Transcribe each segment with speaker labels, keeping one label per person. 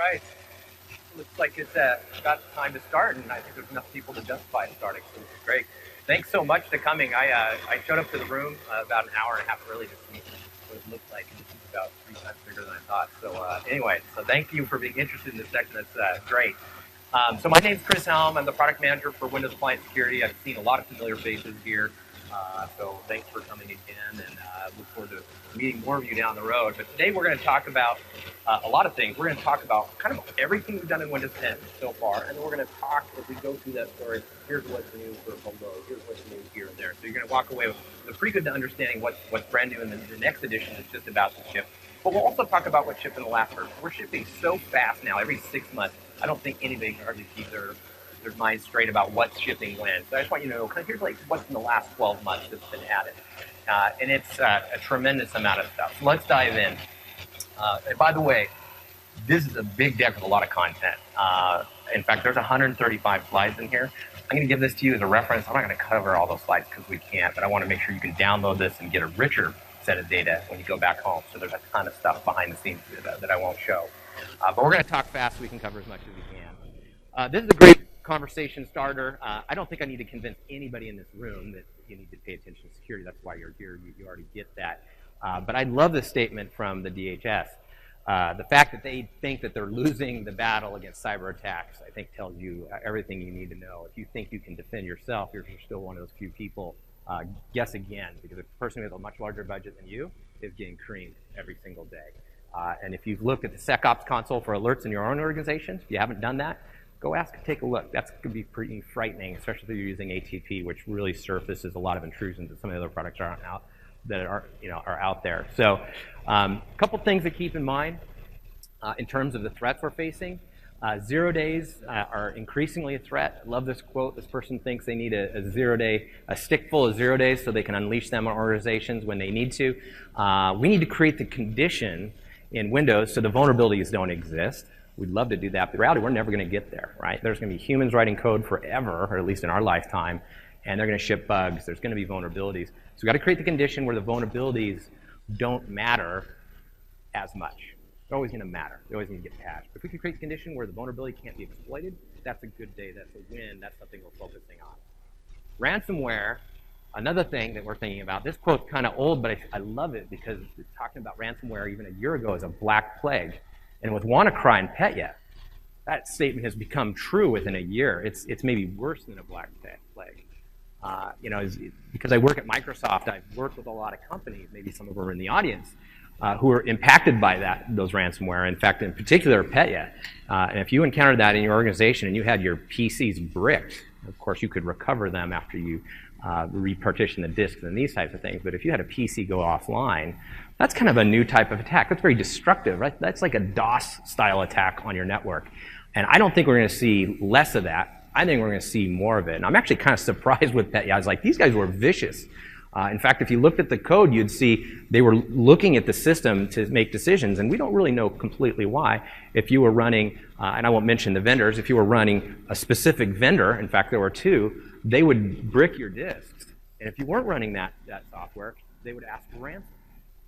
Speaker 1: right. Looks like it's about time to start, and I think there's enough people to justify starting, so this is great. Thanks so much for coming. I showed up to the room about an hour and a half early to see what it looked like, and this is about 3 times bigger than I thought. So anyway, so thank you for being interested in this section. That's great. So my name's Chris Helm. I'm the product manager for Windows Client Security. I've seen a lot of familiar faces here. So thanks for coming again, and look forward to meeting more of you down the road. But today we're going to talk about a lot of things. We're going to talk about kind of everything we've done in Windows 10 so far, and then we're going to talk, as we go through that story, here's what's new for Windows, here's what's new here and there. So you're going to walk away with a pretty good understanding what's brand new in the next edition is just about to ship. But we'll also talk about what shipped in the last version. We're shipping so fast now, every 6 months, I don't think anybody can hardly keep their mind straight about what's shipping when. So I just want you to know, kind of here's like what's in the last 12 months that's been added. And it's a tremendous amount of stuff. So let's dive in. And by the way, this is a big deck with a lot of content. In fact, there's 135 slides in here. I'm going to give this to you as a reference. I'm not going to cover all those slides because we can't, but I want to make sure you can download this and get a richer set of data when you go back home. So there's a ton of stuff behind the scenes that I won't show. But we're going to talk fast so we can cover as much as we can. This is a great conversation starter. I don't think I need to convince anybody in this room that you need to pay attention to security. That's why you're here. You already get that. But I love this statement from the DHS. The fact that they think that they're losing the battle against cyber attacks, I think tells you everything you need to know. If you think you can defend yourself, you're still one of those few people. Guess again, because a person with a much larger budget than you is getting creamed every single day. And if you've looked at the SecOps console for alerts in your own organizations, if you haven't done that, go ask and take a look. That's going to be pretty frightening, especially if you're using ATP, which really surfaces a lot of intrusions that some of the other products aren't out, that are out there. So a couple things to keep in mind in terms of the threats we're facing. 0 days are increasingly a threat. I love this quote. This person thinks they need a stick full of 0 days so they can unleash them on organizations when they need to. We need to create the condition in Windows so the vulnerabilities don't exist. We'd love to do that, but in reality, we're never going to get there, right? There's going to be humans writing code forever, or at least in our lifetime, and they're going to ship bugs. There's going to be vulnerabilities. So we've got to create the condition where the vulnerabilities don't matter as much. They're always going to matter. They're always going to get patched. If we can create the condition where the vulnerability can't be exploited, that's a good day. That's a win. That's something we're focusing on. Ransomware, another thing that we're thinking about. This quote's kind of old, but I love it because it's talking about ransomware even a year ago as a black plague. And with WannaCry and Petya, that statement has become true within a year. It's maybe worse than a black plague. Because I work at Microsoft, I've worked with a lot of companies, maybe some of them are in the audience, who are impacted by those ransomware. In fact, in particular, Petya. And if you encountered that in your organization and you had your PCs bricked, of course, you could recover them after you repartition the disks and these types of things. But if you had a PC go offline, that's kind of a new type of attack. That's very destructive, right? That's like a DOS-style attack on your network. And I don't think we're going to see less of that. I think we're going to see more of it. And I'm actually kind of surprised with Petya. I was like, these guys were vicious. In fact, if you looked at the code, you'd see they were looking at the system to make decisions, and we don't really know completely why. If you were running, and I won't mention the vendors, if you were running a specific vendor, in fact, there were two, they would brick your disks. And if you weren't running that software, they would ask for ransom.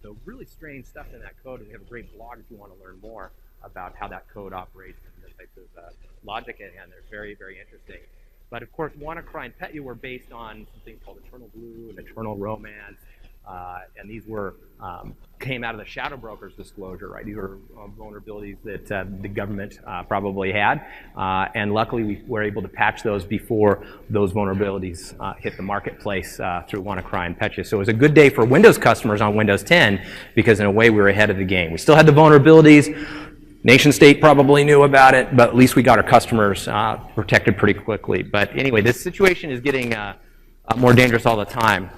Speaker 1: So really strange stuff in that code, and we have a great blog if you want to learn more about how that code operates and the types of logic at hand. They're very, very interesting. But of course, WannaCry and Petya were based on something called Eternal Blue and Eternal Romance, and these came out of the Shadow Brokers disclosure, right? These were vulnerabilities that the government probably had, and luckily we were able to patch those before those vulnerabilities hit the marketplace through WannaCry and Petya. So it was a good day for Windows customers on Windows 10 because in a way we were ahead of the game. We still had the vulnerabilities. Nation state probably knew about it, but at least we got our customers protected pretty quickly. But anyway, this situation is getting more dangerous all the time.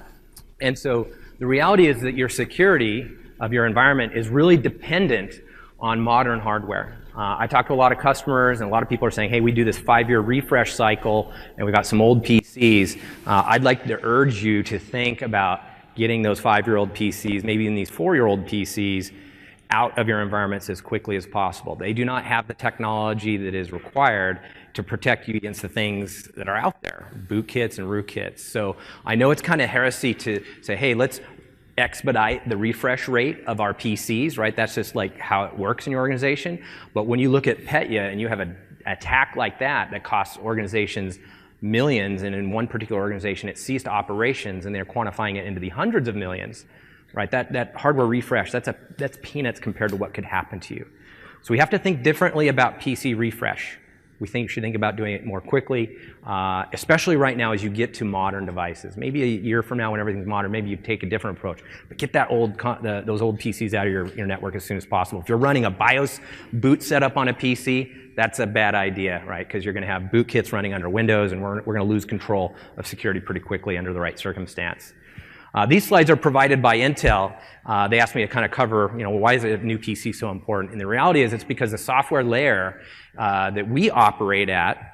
Speaker 1: And so the reality is that your security of your environment is really dependent on modern hardware. I talk to a lot of customers, and a lot of people are saying, hey, we do this 5-year refresh cycle, and we got some old PCs. I'd like to urge you to think about getting those 5-year-old PCs, maybe in these 4-year-old PCs, out of your environments as quickly as possible. They do not have the technology that is required to protect you against the things that are out there, bootkits and rootkits. So I know it's kind of heresy to say, hey, let's
Speaker 2: expedite the refresh rate of our PCs, right? That's just like how it works in your organization. But when you look at Petya and you have an attack like that costs organizations millions, and in one particular organization it ceased operations and they're quantifying it into the hundreds of millions, right? That hardware refresh, that's peanuts compared to what could happen to you. So we have to think differently about PC refresh. We should think about doing it more quickly, especially right now as you get to modern devices. Maybe a year from now when everything's modern, maybe you take a different approach. But get that those old PCs out of your network as soon as possible. If you're running a BIOS boot setup on a PC, that's a bad idea, right? Because you're going to have boot kits running under Windows, and we're going to lose control of security pretty quickly under the right circumstance. These slides are provided by Intel. They asked me to kind of cover, why is a new PC so important? And the reality is it's because the software layer that we operate at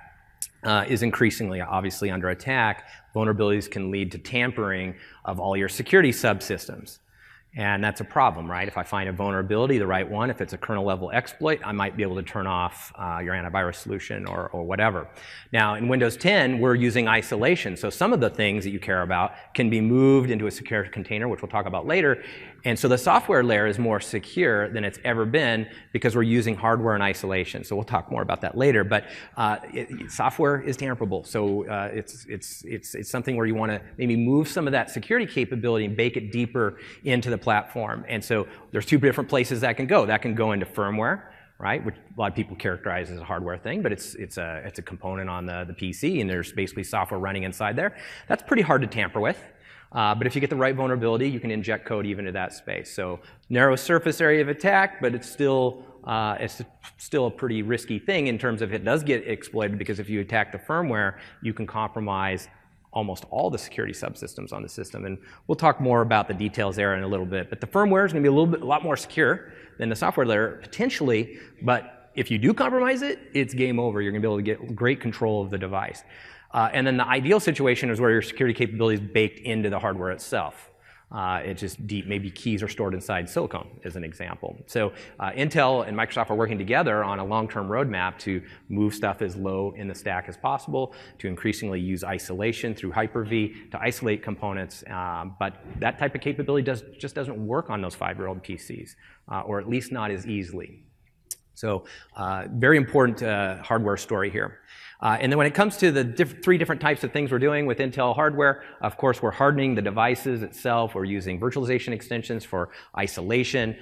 Speaker 2: is increasingly, obviously, under attack. Vulnerabilities can lead to tampering of all your security subsystems. And that's a problem, right? If I find a vulnerability, the right one, if it's a kernel level exploit, I might be able to turn off your antivirus solution or whatever. Now, in Windows 10, we're using isolation. So some of the things that you care about can be moved into a secure container, which we'll talk about later. And so the software layer is more secure than it's ever been because we're using hardware and isolation. So we'll talk more about that later. But software is tamperable. So it's something where you want to maybe move some of that security capability and bake it deeper into the platform. And so there's two different places that can go. That can go into firmware, right, which a lot of people characterize as a hardware thing, but it's a component on the PC, and there's basically software running inside there. That's pretty hard to tamper with. But if you get the right vulnerability, you can inject code even into that space. So narrow surface area of attack, but it's still a pretty risky thing in terms of it does get exploited, because if you attack the firmware, you can compromise almost all the security subsystems on the system. And we'll talk more about the details there in a little bit. But the firmware is going to be a lot more secure than the software layer, potentially. But if you do compromise it, it's game over. You're going to be able to get great control of the device. And then the ideal situation is where your security capability is baked into the hardware itself. It's just deep, maybe keys are stored inside silicon, as an example. So Intel and Microsoft are working together on a long-term roadmap to move stuff as low in the stack as possible, to increasingly use isolation through Hyper-V to isolate components. But that type of capability just doesn't work on those 5-year-old PCs, or at least not as easily. So very important hardware story here. And then when it comes to the three different types of things we're doing with Intel hardware, of course, we're hardening the devices itself. We're using virtualization extensions for isolation.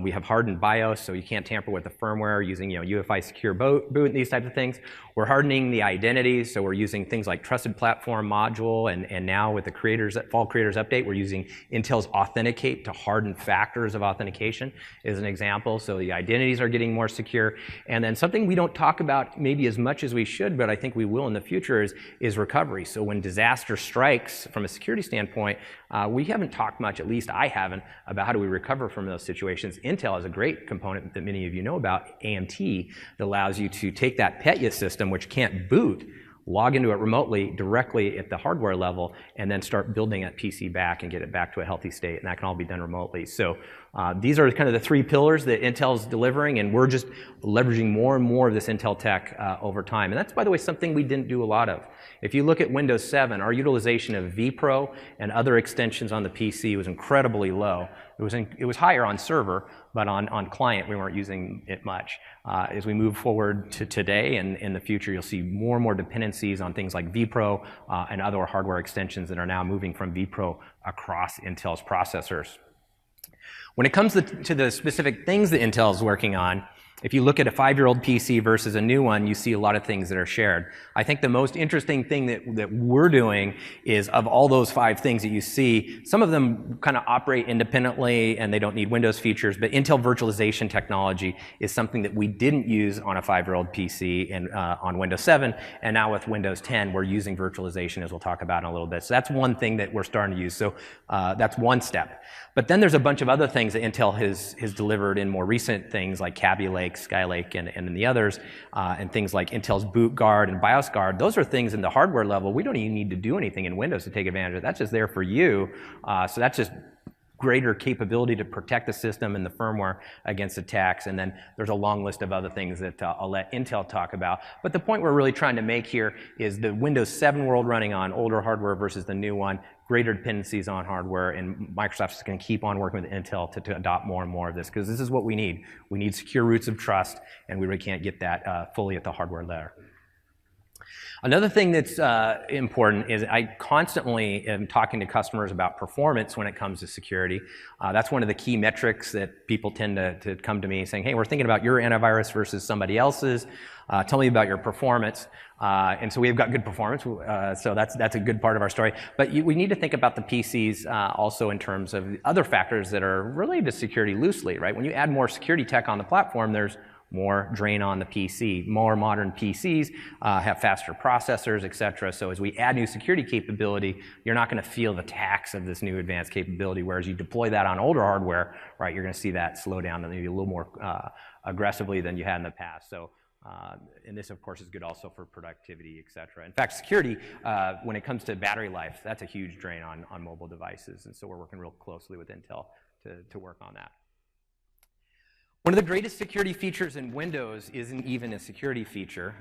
Speaker 2: We have hardened BIOS, so you can't tamper with the firmware, using UEFI secure boot and these types of things. We're hardening the identities, so we're using things like Trusted Platform Module, and now with the Fall Creators Update, we're using Intel's Authenticate to harden factors of authentication, as an example. So the identities are getting more secure. And then something we don't talk about maybe as much as we should, but I think we will in the future, is recovery. So when disaster strikes from a security standpoint, we haven't talked much, at least I haven't, about how do we recover from those situations. Intel has a great component that many of you know about, AMT, that allows you to take that Petya system, which can't boot, log into it remotely, directly at the hardware level, and then start building that PC back and get it back to a healthy state, and that can all be done remotely. So these are kind of the three pillars that Intel's delivering, and we're just leveraging more and more of this Intel tech over time. And that's, by the way, something we didn't do a lot of. If you look at Windows 7, our utilization of vPro and other extensions on the PC was incredibly low. It was higher on server, but on client we weren't using it much. As we move forward to today and in the future, you'll see more and more dependencies on things like vPro and other hardware extensions that are now moving from vPro across Intel's processors. When it comes to the specific things that Intel is working on, if you look at a 5-year-old PC versus a new one, you see a lot of things that are shared. I think the most interesting thing that we're doing is, of all those 5 things that you see, some of them kind of operate independently and they don't need Windows features, but Intel virtualization technology is something that we didn't use on a 5-year-old PC and on Windows 7, and now with Windows 10, we're using virtualization, as we'll talk about in a little bit. So that's one thing that we're starting to use. So that's one step. But then there's a bunch of other things that Intel has delivered in more recent things like Kaby Lake, Skylake, and the others, and things like Intel's Boot Guard and BIOS Guard. Those are things in the hardware level we don't even need to do anything in Windows to take advantage of. That's just there for you. So that's just greater capability to protect the system and the firmware against attacks. And then there's a long list of other things that I'll let Intel talk about. But the point we're really trying to make here is the Windows 7 world running on older hardware versus the new one greater dependencies on hardware, and Microsoft is going to keep on working with Intel to adopt more and more of this, because this is what we need. We need secure roots of trust, and we really can't get that fully at the hardware layer. Another thing that's important is I constantly am talking to customers about performance when it comes to security. That's one of the key metrics that people tend to come to me saying, hey, we're thinking about your antivirus versus somebody else's. Tell me about your performance. And so we've got good performance, so that's a good part of our story. But we need to think about the PCs also in terms of other factors that are related to security loosely, right? When you add more security tech on the platform, there's more drain on the PC. More modern PCs have faster processors, et cetera. So as we add new security capability, you're not going to feel the tax of this new advanced capability, whereas you deploy that on older hardware, right, you're going to see that slow down maybe a little more aggressively than you had in the past. So, and this, of course, is good also for productivity, et cetera. In fact, security, when it comes to battery life, that's a huge drain on mobile devices, and so we're working real closely with Intel to work on that. One of the greatest security features in Windows isn't even a security feature.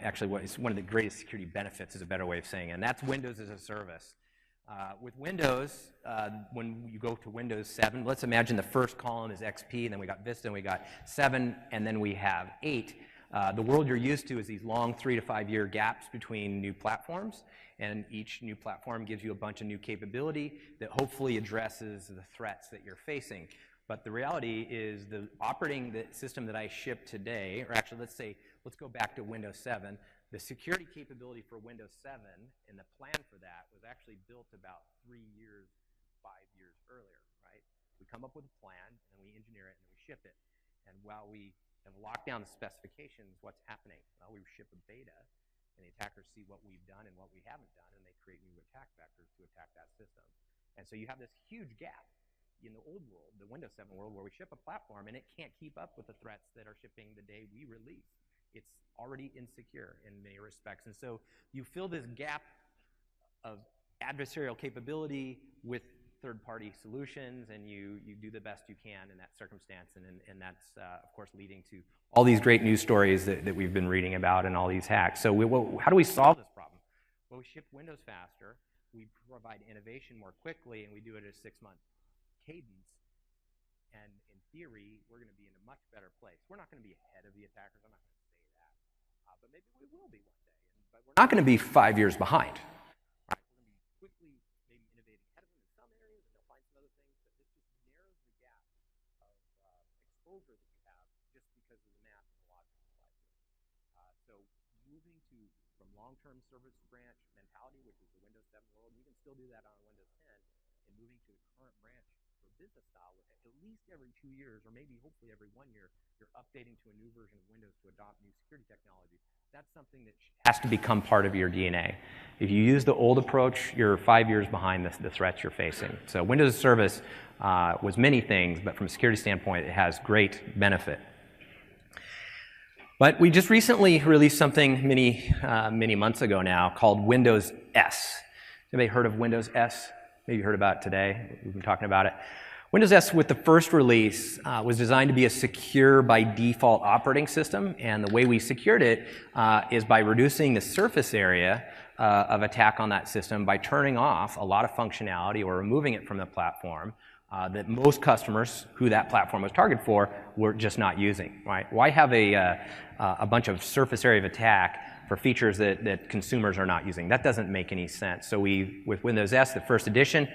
Speaker 2: Actually, it's one of the greatest security benefits is a better way of saying it, and that's Windows as a service. With Windows, when you go to Windows 7, let's imagine the first column is XP, and then we got Vista, and we got 7, and then we have 8. The world you're used to is these long 3 to 5 year gaps between new platforms, and each new platform gives you a bunch of new capability that hopefully addresses the threats that you're facing. But the reality is the operating system that I ship today, or actually let's go back to Windows 7. The security capability for Windows 7 and the plan for that was actually built about 3 years, 5 years earlier, right? We come up with a plan, and we engineer it, and we ship it. And while we have locked down the specifications, what's happening? Well, we ship a beta, and the attackers see what we've done and what we haven't done, and they create new attack vectors to attack that system. And so you have this huge gap in the old world, the Windows 7 world, where we ship a platform and it can't keep up with the threats that are shipping the day we release. It's already insecure in many respects. And so you fill this gap of adversarial capability with third-party solutions, and you do the best you can in that circumstance. And that's, of course, leading to all these great news stories that we've been reading about and all these hacks. So how do we solve this problem? Well, we ship Windows faster, we provide innovation more quickly, and we do it at a 6-month cadence, and in theory, we're going to be in a much better place. We're not going to be ahead of the attackers. I'm not going to say that, but maybe we will be one day. But we're not going to be 5 years behind. Right? We're going to be quickly maybe innovating ahead of them in some areas, and they'll find some other things, but this just narrows the gap of exposure that you have just because of the math and the logic applied to it. So moving from long-term service branch mentality, which is the Windows 7 world, you can still do that on Windows 10, and moving to the current branch business style, at least every 2 years, or maybe hopefully every 1 year, you're updating to a new version of Windows to adopt new security technology. That's something that has to become part of your DNA. If you use the old approach, you're 5 years behind the threats you're facing. So Windows as a service was many things, but from a security standpoint, it has great benefit. But we just recently released something many months ago now called Windows S. Anybody heard of Windows S? Maybe you heard about it today. We've been talking about it. Windows S, with the first release, was designed to be a secure by default operating system, and the way we secured it is by reducing the surface area of attack on that system by turning off a lot of functionality or removing it from the platform that most customers who that platform was targeted for were just not using. Right? Why have a bunch of surface area of attack for features that consumers are not using? That doesn't make any sense. So with Windows S, the first edition,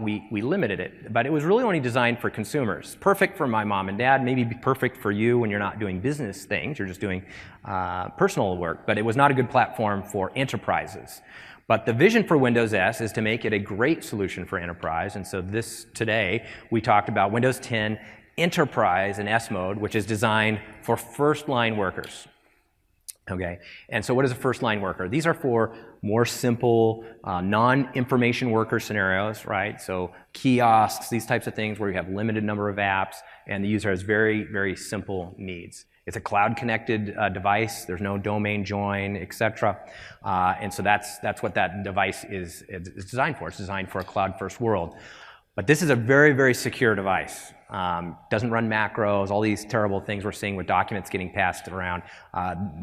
Speaker 2: we limited it. But it was really only designed for consumers. Perfect for my mom and dad, maybe perfect for you when you're not doing business things, you're just doing personal work. But it was not a good platform for enterprises. But the vision for Windows S is to make it a great solution for enterprise. And so today, we talked about Windows 10 Enterprise in S mode, which is designed for first-line workers. Okay, and so what is a first-line worker? These are for more simple, non-information worker scenarios, right? So kiosks, these types of things where you have limited number of apps, and the user has very, very simple needs. It's a cloud-connected device. There's no domain join, etc. And so that's what that device is designed for. It's designed for a cloud-first world. But this is a very, very secure device. Doesn't run macros, all these terrible things we're seeing with documents getting passed around.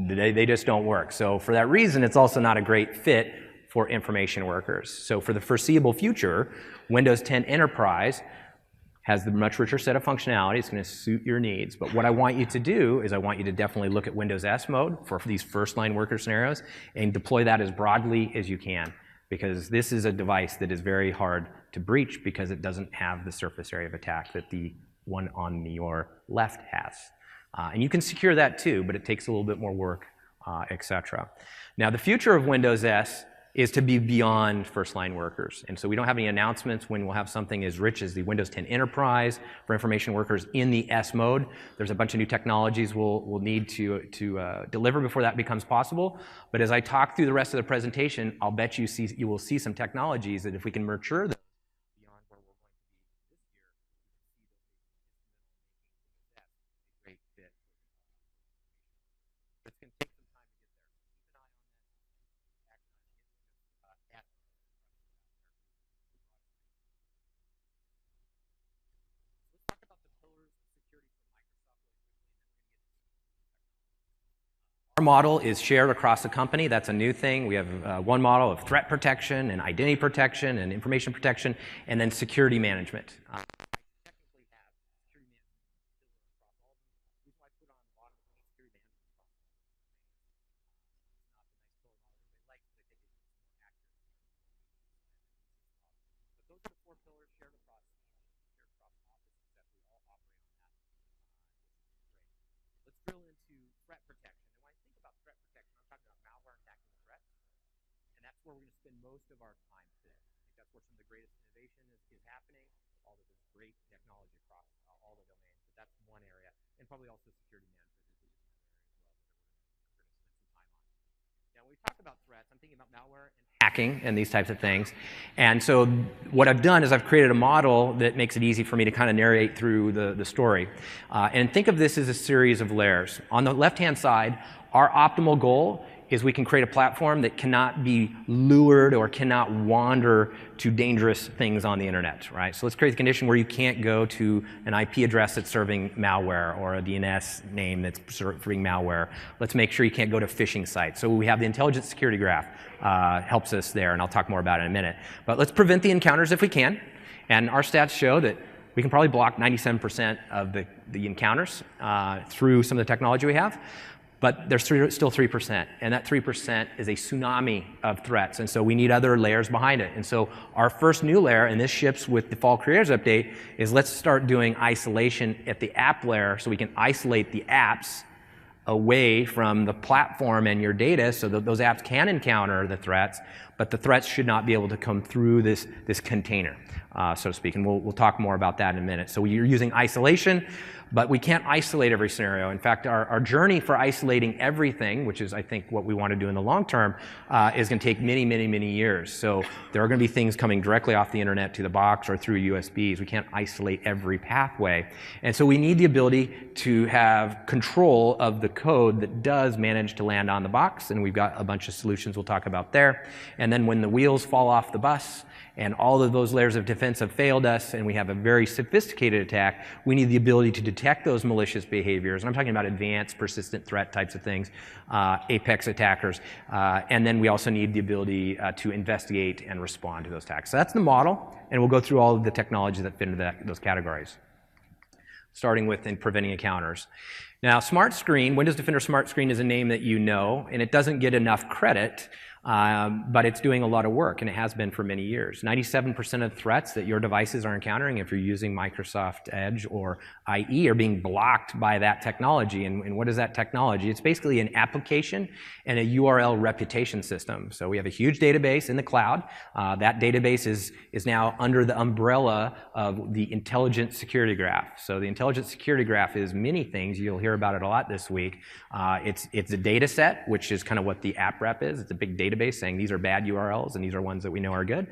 Speaker 2: They just don't work. So for that reason, it's also not a great fit for information workers. So for the foreseeable future, Windows 10 Enterprise has the much richer set of functionality. It's going to suit your needs. But what I want you to do is I want you to definitely look at Windows S mode for these first-line worker scenarios and deploy that as broadly as you can, because this is a device that is very hard to breach because it doesn't have the surface area of attack that the one on your left has. And you can secure that too, but it takes a little bit more work, etc. Now, the future of Windows S is to be beyond first-line workers. And so we don't have any announcements when we'll have something as rich as the Windows 10 Enterprise for information workers in the S mode. There's a bunch of new technologies we'll need to deliver before that becomes possible. But as I talk through the rest of the presentation, I'll bet you will see some technologies that if we can mature them beyond where we're going to be this year, you can see those a great fit. It's going to take some time to get there. Keep an eye on that. Let's talk about the pillars of security for Microsoft really quickly, and then we're going to get into our model is shared across the company. That's a new thing. We have one model of threat protection and identity protection and information protection, and then security management. I technically have security management across all of them. The reason why I put on the bottom of the security management across all of them. It's not the nice pillar model everybody likes, but I think it's more accurate. But those are the 4 pillars shared across shared across Office, except we all operate on that, which is great. Let's drill into threat protection. And when I think about threat protection, I'm talking about malware attacking threats, and that's where we're going to spend most of our time today. I think that's where some of the greatest innovation is happening, although there's great technology across all the domains, but that's one area, and probably also security management is another area as well that we're going to spend some time on. Now, when we talk about threats, I'm thinking about malware and hacking and these types of things. And so what I've done is I've created a model that makes it easy for me to kind of narrate through the story. And think of this as a series of layers. On the left-hand side, our optimal goal is we can create a platform that cannot be lured or cannot wander to dangerous things on the internet, right? So let's create the condition where you can't go to an IP address that's serving malware or a DNS name that's serving malware. Let's make sure you can't go to phishing sites. So we have the intelligent security graph helps us there, and I'll talk more about it in a minute. But let's prevent the encounters if we can. And our stats show that we can probably block 97% of the encounters through some of the technology we have. But there's still 3%, and that 3% is a tsunami of threats, and so we need other layers behind it. And so our first new layer, and this ships with the Fall Creators Update, is let's start doing isolation at the app layer so we can isolate the apps away from the platform and your data so that those apps can encounter the threats, but the threats should not be able to come through this container, so to speak. And we'll talk more about that in a minute. So you're using isolation, but we can't isolate every scenario. In fact, our journey for isolating everything, which is, I think, what we want to do in the long term, is going to take many, many, many years. So there are going to be things coming directly off the internet to the box or through USBs. We can't isolate every pathway. And so we need the ability to have control of the code that does manage to land on the box, and we've got a bunch of solutions we'll talk about there. And then when the wheels fall off the bus, and all of those layers of defense have failed us, and we have a very sophisticated attack, we need the ability to detect those malicious behaviors. And I'm talking about advanced persistent threat types of things, apex attackers. And then we also need the ability to investigate and respond to those attacks. So that's the model, and we'll go through all of the technologies that fit into those categories, starting with preventing encounters. Now, Smart Screen, Windows Defender Smart Screen is a name that you know, and it doesn't get enough credit. But it's doing a lot of work, and it has been for many years. 97% of threats that your devices are encountering, if you're using Microsoft Edge or IE, are being blocked by that technology. And what is that technology? It's basically an application and a URL reputation system. So we have a huge database in the cloud. That database is now under the umbrella of the Intelligent Security Graph. So the Intelligent Security Graph is many things. You'll hear about it a lot this week. It's a data set, which is kind of what the app rep is. It's a big database saying these are bad URLs and these are ones that we know are good.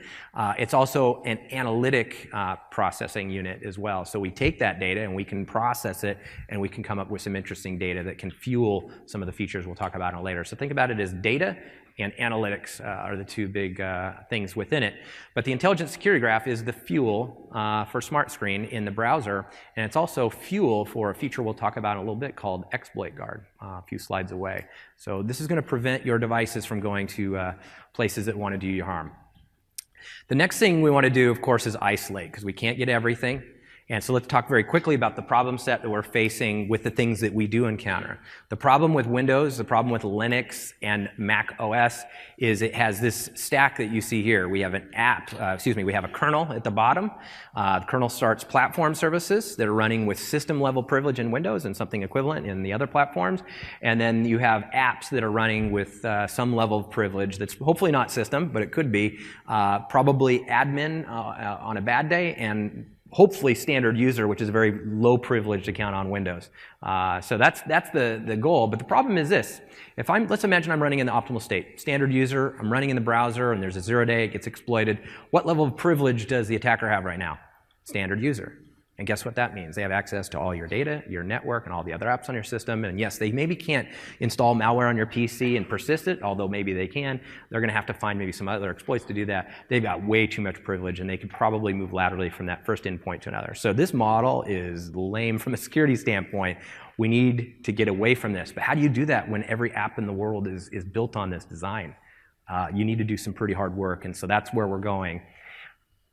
Speaker 2: It's also an analytic processing unit as well. So we take that data and we can process it, and we can come up with some interesting data that can fuel some of the features we'll talk about later. So think about it as data and analytics are the two big things within it. But the intelligent security graph is the fuel for Smart Screen in the browser, and it's also fuel for a feature we'll talk about in a little bit called Exploit Guard, a few slides away. So this is going to prevent your devices from going to places that want to do you harm. The next thing we want to do, of course, is isolate, because we can't get everything. And so let's talk very quickly about the problem set that we're facing with the things that we do encounter. The problem with Windows, the problem with Linux and Mac OS is it has this stack that you see here. We have an we have a kernel at the bottom. The kernel starts platform services that are running with system level privilege in Windows and something equivalent in the other platforms. And then you have apps that are running with some level of privilege that's hopefully not system, but it could be probably admin on a bad day, and hopefully standard user, which is a very low privileged account on Windows. So that's the goal. But the problem is this. Let's imagine I'm running in the optimal state. Standard user, I'm running in the browser, and there's a 0-day, it gets exploited. What level of privilege does the attacker have right now? Standard user. And guess what that means? They have access to all your data, your network, and all the other apps on your system. And yes, they maybe can't install malware on your PC and persist it, although maybe they can. They're going to have to find maybe some other exploits to do that. They've got way too much privilege, and they could probably move laterally from that first endpoint to another. So this model is lame from a security standpoint. We need to get away from this. But how do you do that when every app in the world is built on this design? You need to do some pretty hard work, and so that's where we're going.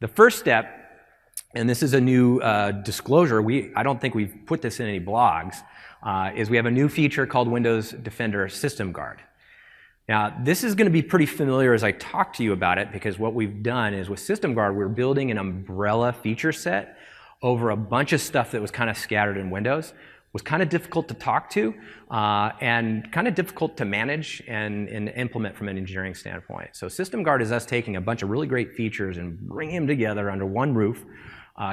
Speaker 2: The first step, and this is a new disclosure, I don't think we've put this in any blogs, is we have a new feature called Windows Defender System Guard. Now, this is going to be pretty familiar as I talk to you about it, because what we've done is with System Guard, we're building an umbrella feature set over a bunch of stuff that was kind of scattered in Windows. Was kind of difficult to talk to and kind of difficult to manage and implement from an engineering standpoint. So System Guard is us taking a bunch of really great features and bringing them together under one roof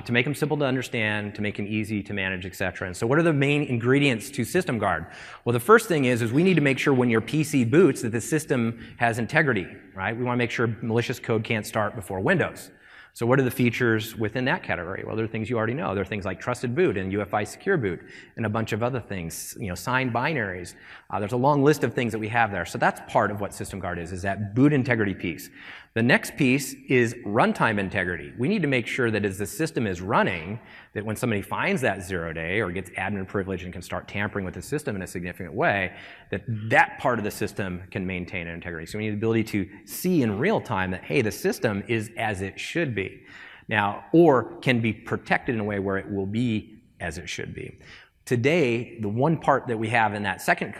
Speaker 2: to make them simple to understand, to make them easy to manage, et cetera. And so what are the main ingredients to System Guard? Well, the first thing is we need to make sure when your PC boots that the system has integrity, right? We want to make sure malicious code can't start before Windows. So what are the features within that category? Well, there are things you already know. There are things like trusted boot and UEFI secure boot and a bunch of other things, signed binaries. There's a long list of things that we have there. So that's part of what System Guard is that boot integrity piece. The next piece is runtime integrity. We need to make sure that as the system is running, that when somebody finds that 0-day or gets admin privilege and can start tampering with the system in a significant way, that part of the system can maintain integrity. So we need the ability to see in real time that, hey, the system is as it should be. Now, or can be protected in a way where it will be as it should be. Today, the one part that we have in that second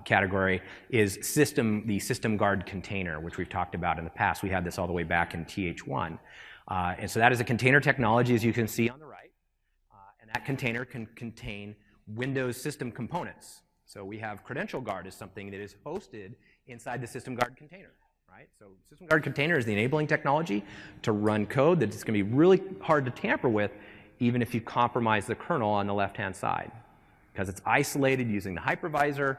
Speaker 2: category is the System Guard container, which we've talked about in the past. We had this all the way back in TH1. And so that is a container technology, as you can see on the right. And that container can contain Windows system components. So we have Credential Guard as something that is hosted inside the System Guard container. Right? So System Guard container is the enabling technology to run code that's going to be really hard to tamper with, even if you compromise the kernel on the left-hand side, because it's isolated using the hypervisor,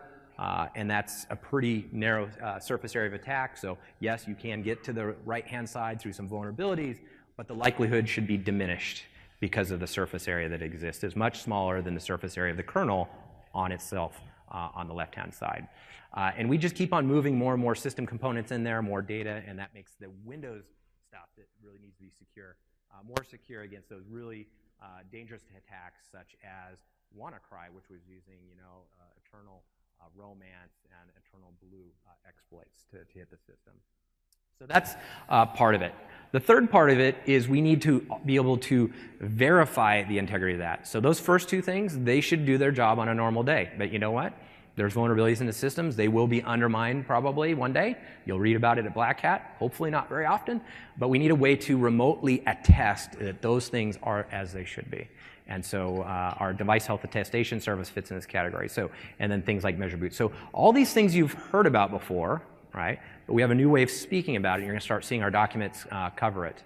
Speaker 2: and that's a pretty narrow surface area of attack. So yes, you can get to the right-hand side through some vulnerabilities, but the likelihood should be diminished because of the surface area that exists. It's much smaller than the surface area of the kernel on itself on the left-hand side. And we just keep on moving more and more system components in there, more data, and that makes the Windows stuff that really needs to be secure more secure against those really dangerous attacks, such as WannaCry, which was using, Eternal Romance and Eternal Blue exploits to hit the system. So that's part of it. The third part of it is we need to be able to verify the integrity of that. So those first two things, they should do their job on a normal day. But you know what? There's vulnerabilities in the systems. They will be undermined probably one day. You'll read about it at Black Hat, hopefully not very often. But we need a way to remotely attest that those things are as they should be. And so our device health attestation service fits in this category. So, and then things like Measure Boot. So all these things you've heard about before, right? But we have a new way of speaking about it, and you're going to start seeing our documents cover it.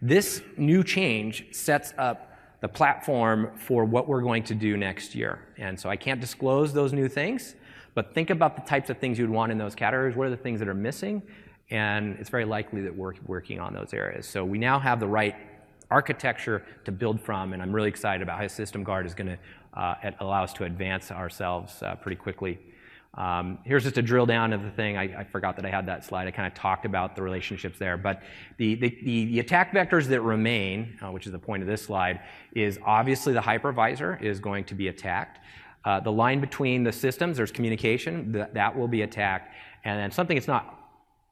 Speaker 2: This new change sets up the platform for what we're going to do next year. And so I can't disclose those new things, but think about the types of things you'd want in those categories. What are the things that are missing? And it's very likely that we're working on those areas. So we now have the right architecture to build from, and I'm really excited about how System Guard is going to allow us to advance ourselves pretty quickly. Here's just a drill down of the thing. I forgot that I had that slide. I kind of talked about the relationships there. But the attack vectors that remain, which is the point of this slide, is obviously the hypervisor is going to be attacked. The line between the systems, there's communication, that will be attacked. And then something that's not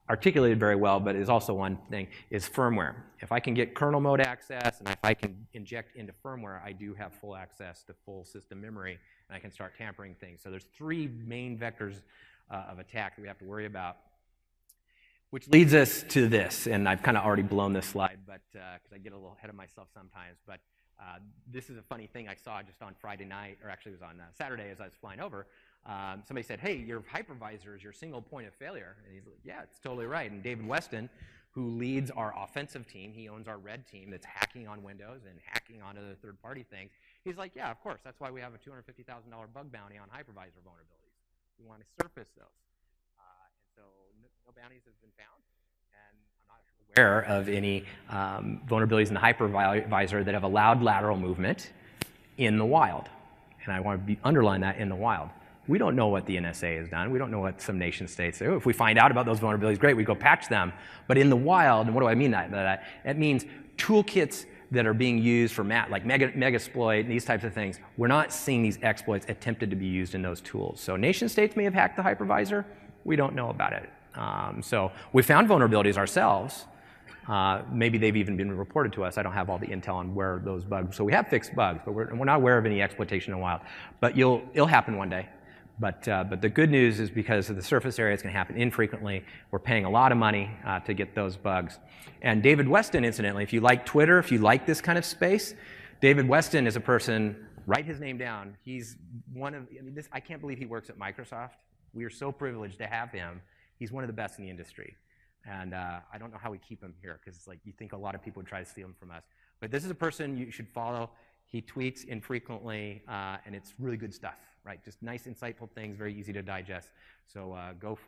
Speaker 2: articulated very well, but is also one thing, is firmware. If I can get kernel mode access, and if I can inject into firmware, I do have full access to full system memory, and I can start tampering things. So there's three main vectors of attack that we have to worry about, which leads us to this. And I've kind of already blown this slide, but because I get a little ahead of myself sometimes. But this is a funny thing I saw just on Friday night, or actually it was on Saturday as I was flying over. Somebody said, hey, your hypervisor is your single point of failure. And he's like, yeah, it's totally right. And David Weston, who leads our offensive team, he owns our red team that's hacking on Windows and hacking onto the third-party things. He's like, yeah, of course. That's why we have a $250,000 bug bounty on hypervisor vulnerabilities. We want to surface those. And so no bounties have been found. And I'm not aware of any vulnerabilities in the hypervisor that have allowed lateral movement in the wild. And I want to underline that, in the wild. We don't know what the NSA has done. We don't know what some nation states do. If we find out about those vulnerabilities, great, we go patch them. But in the wild, and what do I mean by that? It means toolkits that are being used for like Megasploit, these types of things. We're not seeing these exploits attempted to be used in those tools. So nation states may have hacked the hypervisor. We don't know about it. So we found vulnerabilities ourselves. Maybe they've even been reported to us. I don't have all the intel on where those bugs. So we have fixed bugs, but we're not aware of any exploitation in the wild. But it'll happen one day. But the good news is, because of the surface area, it's going to happen infrequently. We're paying a lot of money to get those bugs. And David Weston, incidentally, if you like Twitter, if you like this kind of space, David Weston is a person, write his name down. He's one of, I can't believe he works at Microsoft. We are so privileged to have him. He's one of the best in the industry. And I don't know how we keep him here, because like, you think a lot of people would try to steal him from us. But this is a person you should follow. He tweets infrequently, and it's really good stuff, right? Just nice, insightful things, very easy to digest. So go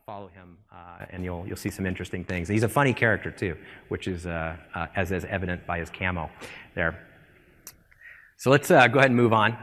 Speaker 2: follow him, and you'll see some interesting things. He's a funny character too, which is as is evident by his camo there. So let's go ahead and move on.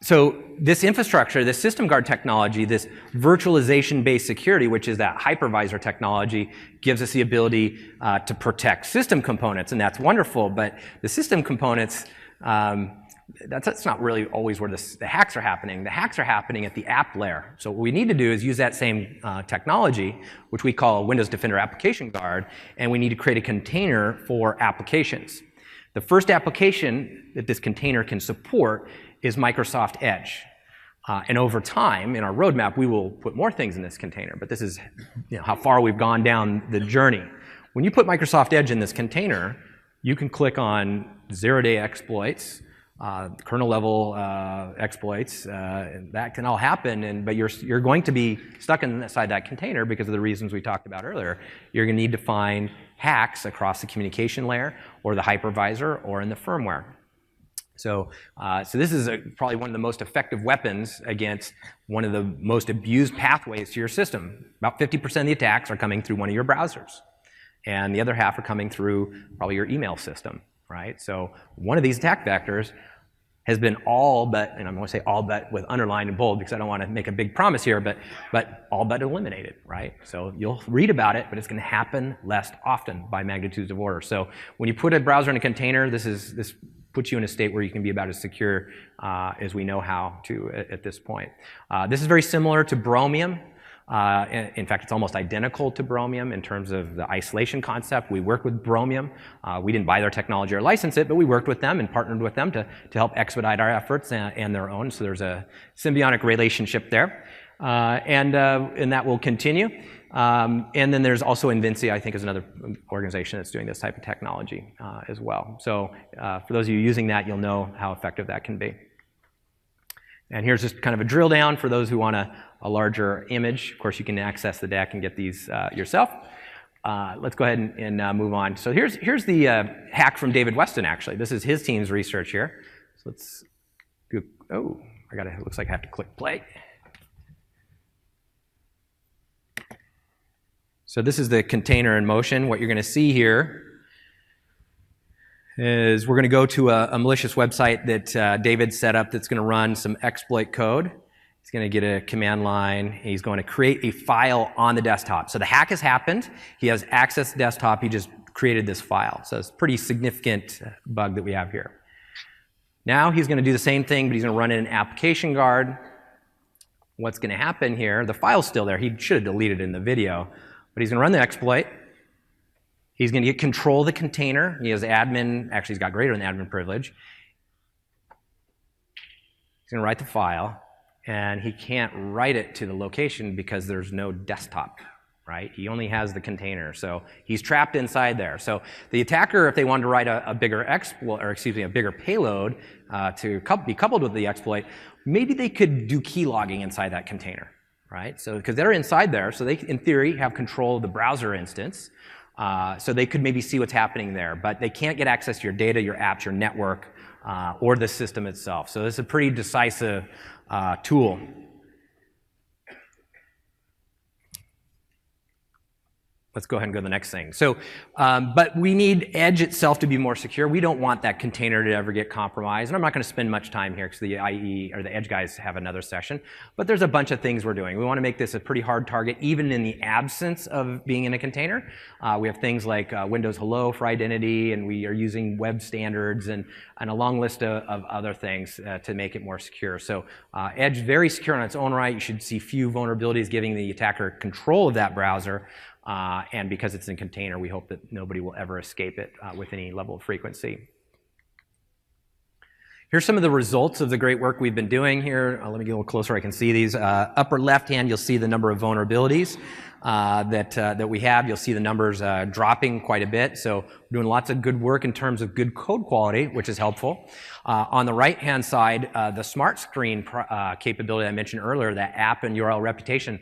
Speaker 2: So this infrastructure, this system guard technology, this virtualization-based security, which is that hypervisor technology, gives us the ability to protect system components, and that's wonderful. But the system components, that's not really always where the hacks are happening. The hacks are happening at the app layer. So what we need to do is use that same technology, which we call a Windows Defender Application Guard, and we need to create a container for applications. The first application that this container can support is Microsoft Edge. And over time, in our roadmap, we will put more things in this container, but this is how far we've gone down the journey. When you put Microsoft Edge in this container, you can click on zero-day exploits, kernel-level exploits, and that can all happen, but you're going to be stuck inside that container because of the reasons we talked about earlier. You're going to need to find hacks across the communication layer, or the hypervisor, or in the firmware. So this is probably one of the most effective weapons against one of the most abused pathways to your system. About 50% of the attacks are coming through one of your browsers, and the other half are coming through probably your email system, right? So one of these attack vectors has been all but, and I'm going to say all but with underlined and bold because I don't want to make a big promise here, but all but eliminated, right? So you'll read about it, but it's going to happen less often by magnitudes of order. So when you put a browser in a container, this puts you in a state where you can be about as secure as we know how to at this point. This is very similar to Bromium. In fact, it's almost identical to Bromium in terms of the isolation concept. We work with Bromium. We didn't buy their technology or license it, but we worked with them and partnered with them to help expedite our efforts and their own. So there's a symbiotic relationship there. And that will continue. And then there's also Invinci, I think, is another organization that's doing this type of technology as well. So for those of you using that, you'll know how effective that can be. And here's just kind of a drill down for those who want a larger image. Of course, you can access the deck and get these yourself. Let's go ahead and move on. So here's the hack from David Weston, actually. This is his team's research here. So let's go. Oh, it looks like I have to click play. So this is the container in motion. What you're going to see here is we're going to go to a malicious website that David set up that's going to run some exploit code. It's going to get a command line. He's going to create a file on the desktop. So the hack has happened. He has access to desktop. He just created this file. So it's a pretty significant bug that we have here. Now he's going to do the same thing, but he's going to run in an application guard. What's going to happen here, the file's still there. He should have deleted it in the video, but he's going to run the exploit. He's going to get control of the container. He has admin, actually he's got greater than admin privilege. He's going to write the file, and he can't write it to the location because there's no desktop, right? He only has the container, so he's trapped inside there. So the attacker, if they wanted to write a bigger exploit, or excuse me, a bigger payload to be coupled with the exploit, maybe they could do key logging inside that container, right? So because they're inside there, so they, in theory, have control of the browser instance. So they could maybe see what's happening there, but they can't get access to your data, your apps, your network, or the system itself. So this is a pretty decisive tool. Let's go ahead and go to the next thing. So, but we need Edge itself to be more secure. We don't want that container to ever get compromised. And I'm not going to spend much time here because the IE or the Edge guys have another session. But there's a bunch of things we're doing. We want to make this a pretty hard target, even in the absence of being in a container. We have things like Windows Hello for identity, and we are using web standards and a long list of other things to make it more secure. So Edge, very secure on its own right. You should see few vulnerabilities giving the attacker control of that browser. And because it's in container, we hope that nobody will ever escape it with any level of frequency. Here's some of the results of the great work we've been doing here. Let me get a little closer. I can see these. Upper left hand, you'll see the number of vulnerabilities that we have. You'll see the numbers dropping quite a bit. So we're doing lots of good work in terms of good code quality, which is helpful. On the right-hand side, the smart screen capability I mentioned earlier, that app and URL reputation,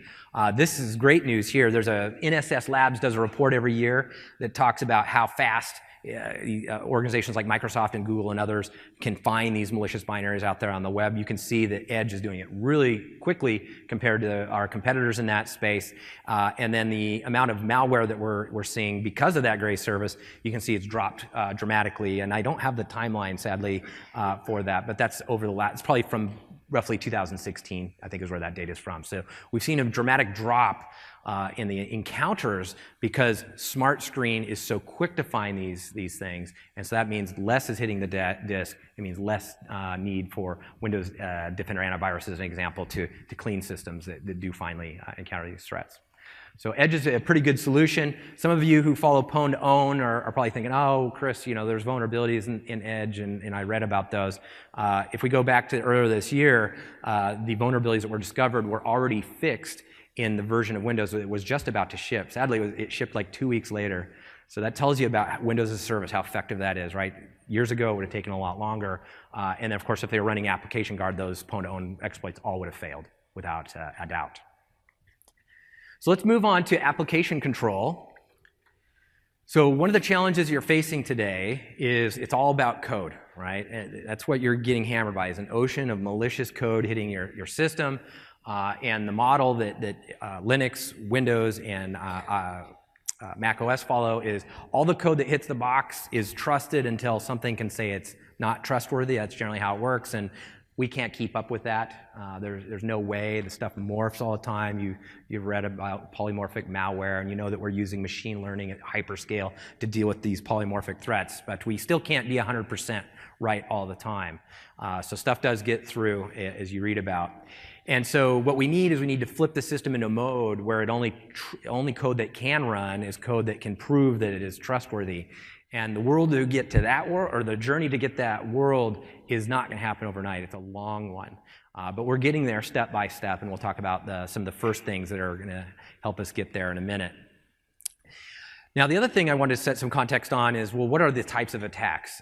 Speaker 2: this is great news here. There's NSS Labs does a report every year that talks about how fast organizations like Microsoft and Google and others can find these malicious binaries out there on the web. You can see that Edge is doing it really quickly compared to our competitors in that space. And then the amount of malware that we're seeing because of that great service, you can see it's dropped dramatically. And I don't have the timeline, sadly, for that, but that's over the last, it's probably from roughly 2016, I think is where that data is from. So we've seen a dramatic drop in the encounters because Smart Screen is so quick to find these things, and so that means less is hitting the disk. It means less need for Windows Defender antivirus, as an example, to clean systems that do finally encounter these threats. So Edge is a pretty good solution. Some of you who follow Pwn to Own are probably thinking, oh, Chris, you know, there's vulnerabilities in Edge, and I read about those. If we go back to earlier this year, the vulnerabilities that were discovered were already fixed in the version of Windows that was just about to ship. Sadly, it shipped like 2 weeks later. So that tells you about Windows as a service, how effective that is, right? Years ago, it would have taken a lot longer. And then, of course, if they were running Application Guard, those Pwn to Own exploits all would have failed without a doubt. So let's move on to application control. So one of the challenges you're facing today is it's all about code, right? And that's what you're getting hammered by, is an ocean of malicious code hitting your system. And the model that Linux, Windows, and Mac OS follow is all the code that hits the box is trusted until something can say it's not trustworthy. That's generally how it works, and we can't keep up with that. There's no way. The stuff morphs all the time. You've read about polymorphic malware, and you know that we're using machine learning at hyperscale to deal with these polymorphic threats, but we still can't be 100% right all the time. So stuff does get through, as you read about. And so what we need to flip the system into a mode where only code that can run is code that can prove that it is trustworthy. And the world to get to that world, or the journey to get that world, is not going to happen overnight. It's a long one. But we're getting there step by step, and we'll talk about some of the first things that are going to help us get there in a minute. Now, the other thing I wanted to set some context on is, well, what are the types of attacks?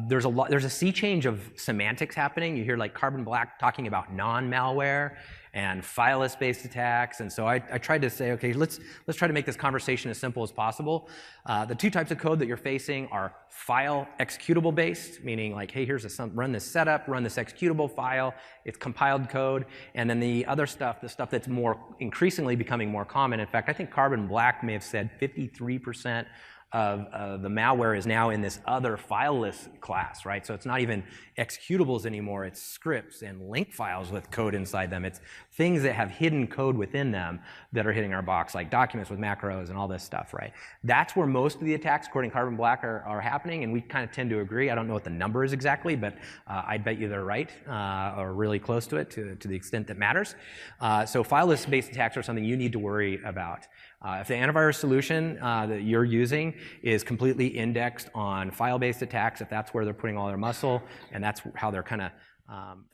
Speaker 2: There's a sea change of semantics happening. You hear like Carbon Black talking about non-malware and fileless-based attacks, and so I tried to say, okay, let's try to make this conversation as simple as possible. The two types of code that you're facing are file executable-based, meaning like, hey, run this setup, run this executable file. It's compiled code, and then the other stuff, the stuff that's more increasingly becoming more common. In fact, I think Carbon Black may have said 53% of the malware is now in this other fileless class, right? So it's not even executables anymore, it's scripts and link files with code inside them. It's things that have hidden code within them that are hitting our box, like documents with macros and all this stuff, right? That's where most of the attacks, according to Carbon Black, are happening, and we kind of tend to agree. I don't know what the number is exactly, but I'd bet you they're right, or really close to it, to the extent that matters. So fileless-based attacks are something you need to worry about. If the antivirus solution that you're using is completely indexed on file-based attacks, if that's where they're putting all their muscle and that's how they're kind of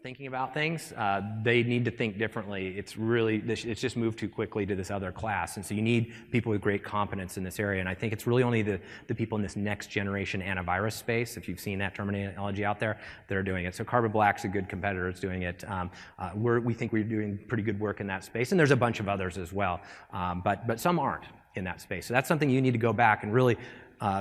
Speaker 2: thinking about things, they need to think differently. It's just moved too quickly to this other class, and so you need people with great competence in this area, and I think it's really only the people in this next generation antivirus space, if you've seen that terminology out there, that are doing it. So Carbon Black's a good competitor, it's doing it. We think we're doing pretty good work in that space, and there's a bunch of others as well, but some aren't in that space. So that's something you need to go back and really,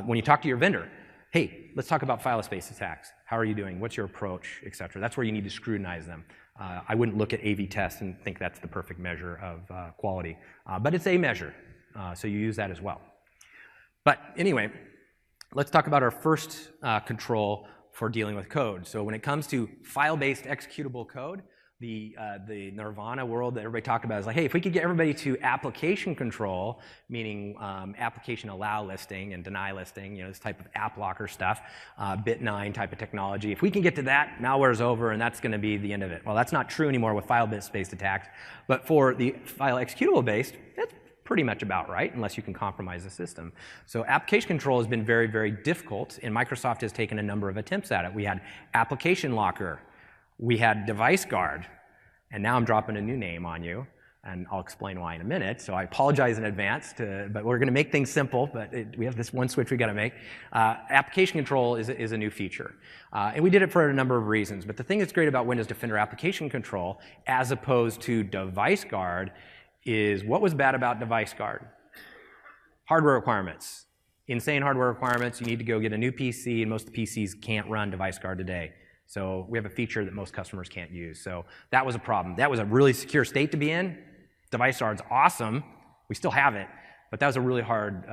Speaker 2: when you talk to your vendor, hey, let's talk about fileless-based attacks. How are you doing? What's your approach, et cetera? That's where you need to scrutinize them. I wouldn't look at AV tests and think that's the perfect measure of quality, but it's a measure, so you use that as well. But anyway, let's talk about our first control for dealing with code. So when it comes to file-based executable code, the nirvana world that everybody talked about is like, hey, if we could get everybody to application control, meaning application allow listing and deny listing, this type of app locker stuff, bit 9 type of technology, if we can get to that, malware's over and that's going to be the end of it. Well, that's not true anymore with file-based attacks, but for the file executable based, that's pretty much about right, unless you can compromise the system. So application control has been very, very difficult, and Microsoft has taken a number of attempts at it. We had application locker, we had device guard, and now I'm dropping a new name on you, and I'll explain why in a minute, so I apologize in advance, but we're going to make things simple, but we have this one switch we got to make. Application control is a new feature, and we did it for a number of reasons, but the thing that's great about Windows Defender application control, as opposed to device guard, is what was bad about device guard? Hardware requirements. Insane hardware requirements, you need to go get a new PC, and most of the PCs can't run device guard today. So we have a feature that most customers can't use. So that was a problem. That was a really secure state to be in. Device guard's awesome. We still have it, but that was a really hard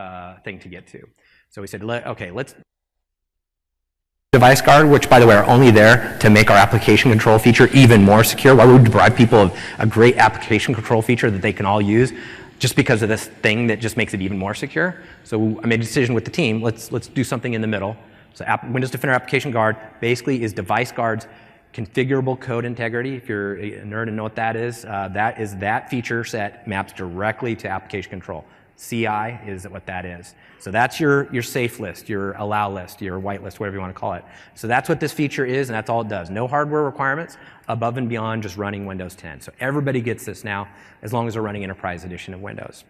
Speaker 2: thing to get to. So we said, okay, let's device guard, which by the way are only there to make our application control feature even more secure. Why would we deprive people of a great application control feature that they can all use just because of this thing that just makes it even more secure? So I made a decision with the team, let's do something in the middle. So Windows Defender Application Guard basically is device guard's configurable code integrity. If you're a nerd and know what that is that feature set maps directly to application control. CI is what that is. So that's your safe list, your allow list, your whitelist, whatever you want to call it. So that's what this feature is, and that's all it does. No hardware requirements above and beyond just running Windows 10. So everybody gets this now, as long as they're running Enterprise Edition of Windows.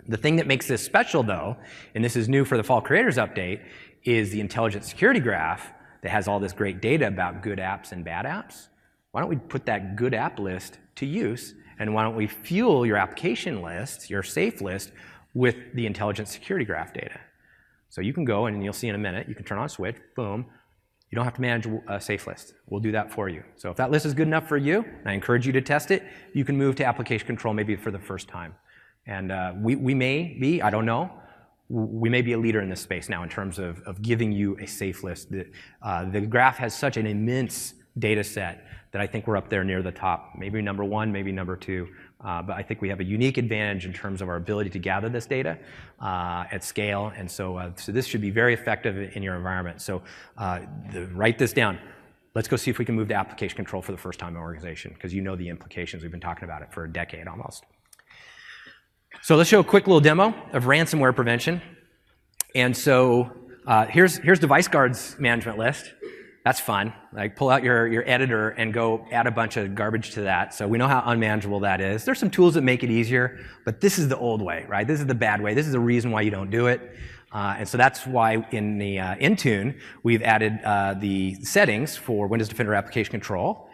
Speaker 2: The thing that makes this special, though, and this is new for the Fall Creators Update, is the intelligent security graph that has all this great data about good apps and bad apps. Why don't we put that good app list to use, and why don't we fuel your application list, your safe list, with the intelligent security graph data? So you can go, and you'll see in a minute, you can turn on a switch, boom. You don't have to manage a safe list. We'll do that for you. So if that list is good enough for you, and I encourage you to test it, you can move to application control maybe for the first time. And we may be, I don't know, we may be a leader in this space now in terms of giving you a safe list. The graph has such an immense data set that I think we're up there near the top, maybe number 1, maybe number 2. But I think we have a unique advantage in terms of our ability to gather this data at scale, and so this should be very effective in your environment. So write this down. Let's go see if we can move to application control for the first time in our organization, because you know the implications. We've been talking about it for a decade almost. So let's show a quick little demo of ransomware prevention. And so here's device guard's management list. That's fun. Like pull out your editor and go add a bunch of garbage to that. So we know how unmanageable that is. There's some tools that make it easier, but this is the old way, right? This is the bad way. This is the reason why you don't do it. And so that's why in the Intune, we've added the settings for Windows Defender Application Control.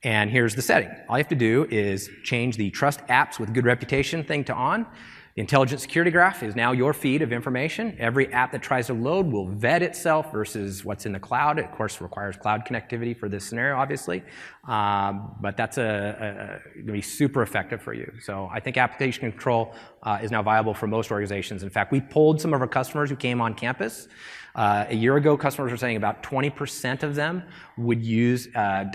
Speaker 2: And here's the setting. All you have to do is change the Trust Apps with Good Reputation thing to on. The Intelligent Security Graph is now your feed of information. Every app that tries to load will vet itself versus what's in the cloud. It, of course, requires cloud connectivity for this scenario, obviously. But that's going to be super effective for you. So I think application control is now viable for most organizations. In fact, we polled some of our customers who came on campus. A year ago, customers were saying about 20% of them would use a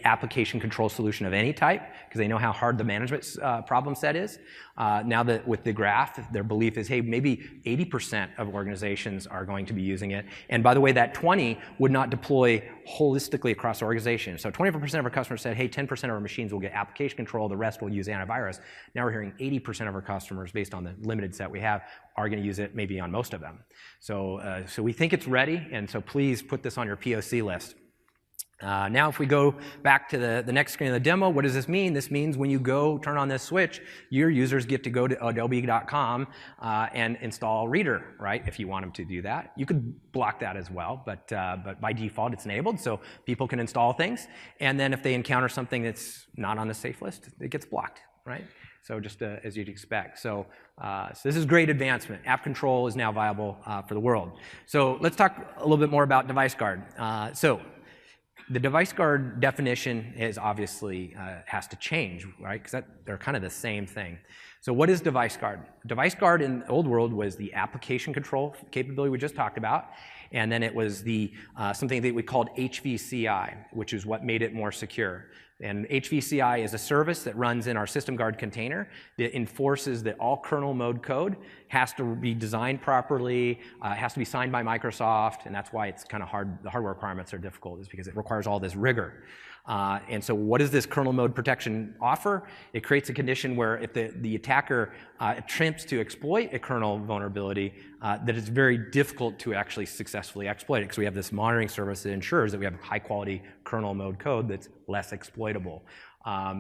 Speaker 2: application control solution of any type, because they know how hard the management problem set is. Now that with the graph, their belief is, hey, maybe 80% of organizations are going to be using it. And by the way, that 20 would not deploy holistically across organizations. So 24% of our customers said, hey, 10% of our machines will get application control, the rest will use antivirus. Now we're hearing 80% of our customers, based on the limited set we have, are going to use it maybe on most of them. So, so we think it's ready, and so please put this on your POC list. Now if we go back to the next screen of the demo, what does this mean? This means when you go turn on this switch, your users get to go to adobe.com and install Reader, right, if you want them to do that. You could block that as well, but by default it's enabled, so people can install things. And then if they encounter something that's not on the safe list, it gets blocked, right? So just as you'd expect. So, so this is great advancement. App control is now viable for the world. So let's talk a little bit more about device guard. So the device guard definition is obviously has to change, right? Because they're kind of the same thing. So what is device guard? Device guard in the old world was the application control capability we just talked about, and then it was the something that we called HVCI, which is what made it more secure. And HVCI is a service that runs in our system guard container that enforces that all kernel mode code has to be designed properly, has to be signed by Microsoft, and that's why it's kind of hard. The hardware requirements are difficult, is because it requires all this rigor. And so what does this kernel mode protection offer? It creates a condition where if the attacker attempts to exploit a kernel vulnerability, that it's very difficult to actually successfully exploit it, because we have this monitoring service that ensures that we have high quality kernel mode code that's less exploitable.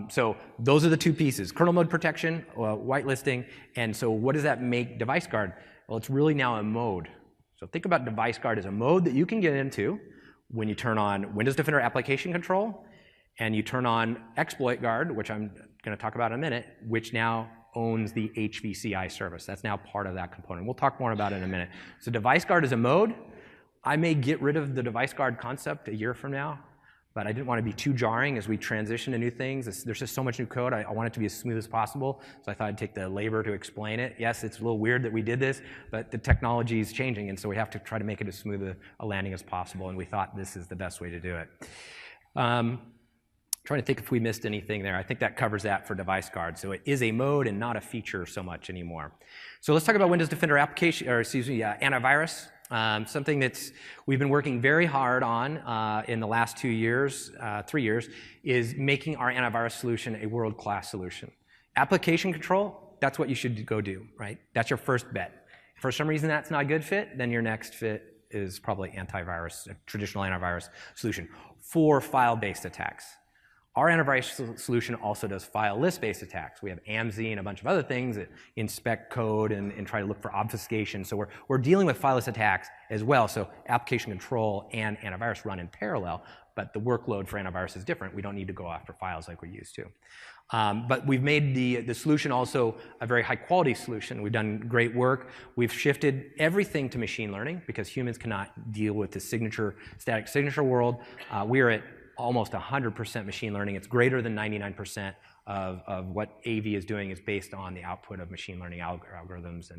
Speaker 2: So those are the two pieces: kernel mode protection, whitelisting. And so what does that make device guard? Well, it's really now a mode. So think about device guard as a mode that you can get into when you turn on Windows Defender application control, and you turn on exploit guard, which I'm going to talk about in a minute, which now owns the HVCI service. That's now part of that component. We'll talk more about it in a minute. So device guard is a mode. I may get rid of the device guard concept a year from now, but I didn't want to be too jarring as we transition to new things. There's just so much new code. I want it to be as smooth as possible, so I thought I'd take the labor to explain it. Yes, it's a little weird that we did this, but the technology is changing, and so we have to try to make it as smooth a landing as possible, and we thought this is the best way to do it. Trying to think if we missed anything there. I think that covers that for device guard. So it is a mode and not a feature so much anymore. So let's talk about Windows Defender application, or excuse me, antivirus. Something that's we've been working very hard on in the last 2 years, 3 years, is making our antivirus solution a world-class solution. Application control, that's what you should go do, right? That's your first bet. If for some reason that's not a good fit, then your next fit is probably antivirus, a traditional antivirus solution for file-based attacks. Our antivirus solution also does file list-based attacks. We have AMZ and a bunch of other things that inspect code and try to look for obfuscation. So we're dealing with file list attacks as well. So application control and antivirus run in parallel, but the workload for antivirus is different. We don't need to go after files like we used to. But we've made the solution also a very high-quality solution. We've done great work. We've shifted everything to machine learning because humans cannot deal with the static signature world. We are at almost 100% machine learning. It's greater than 99% of what AV is doing is based on the output of machine learning algorithms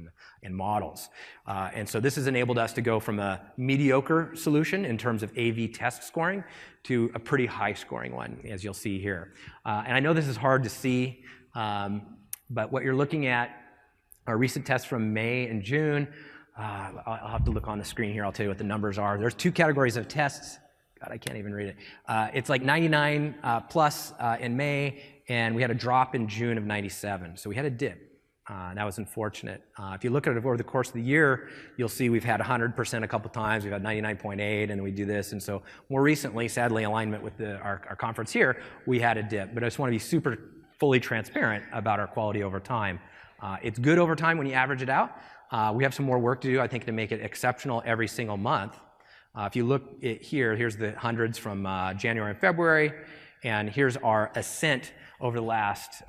Speaker 2: and models. And so this has enabled us to go from a mediocre solution in terms of AV test scoring to a pretty high scoring one, as you'll see here. And I know this is hard to see, but what you're looking at are recent tests from May and June. I'll have to look on the screen here. I'll tell you what the numbers are. There's 2 categories of tests. God, I can't even read it. It's like 99 plus in May, and we had a drop in June of 97. So we had a dip. That was unfortunate. If you look at it over the course of the year, you'll see we've had 100% a couple times. We've had 99.8, and then we do this. And so more recently, sadly, in alignment with our conference here, we had a dip. But I just want to be super fully transparent about our quality over time. It's good over time when you average it out. We have some more work to do, I think, to make it exceptional every single month. If you look at here's the hundreds from January and February, And here's our ascent over the last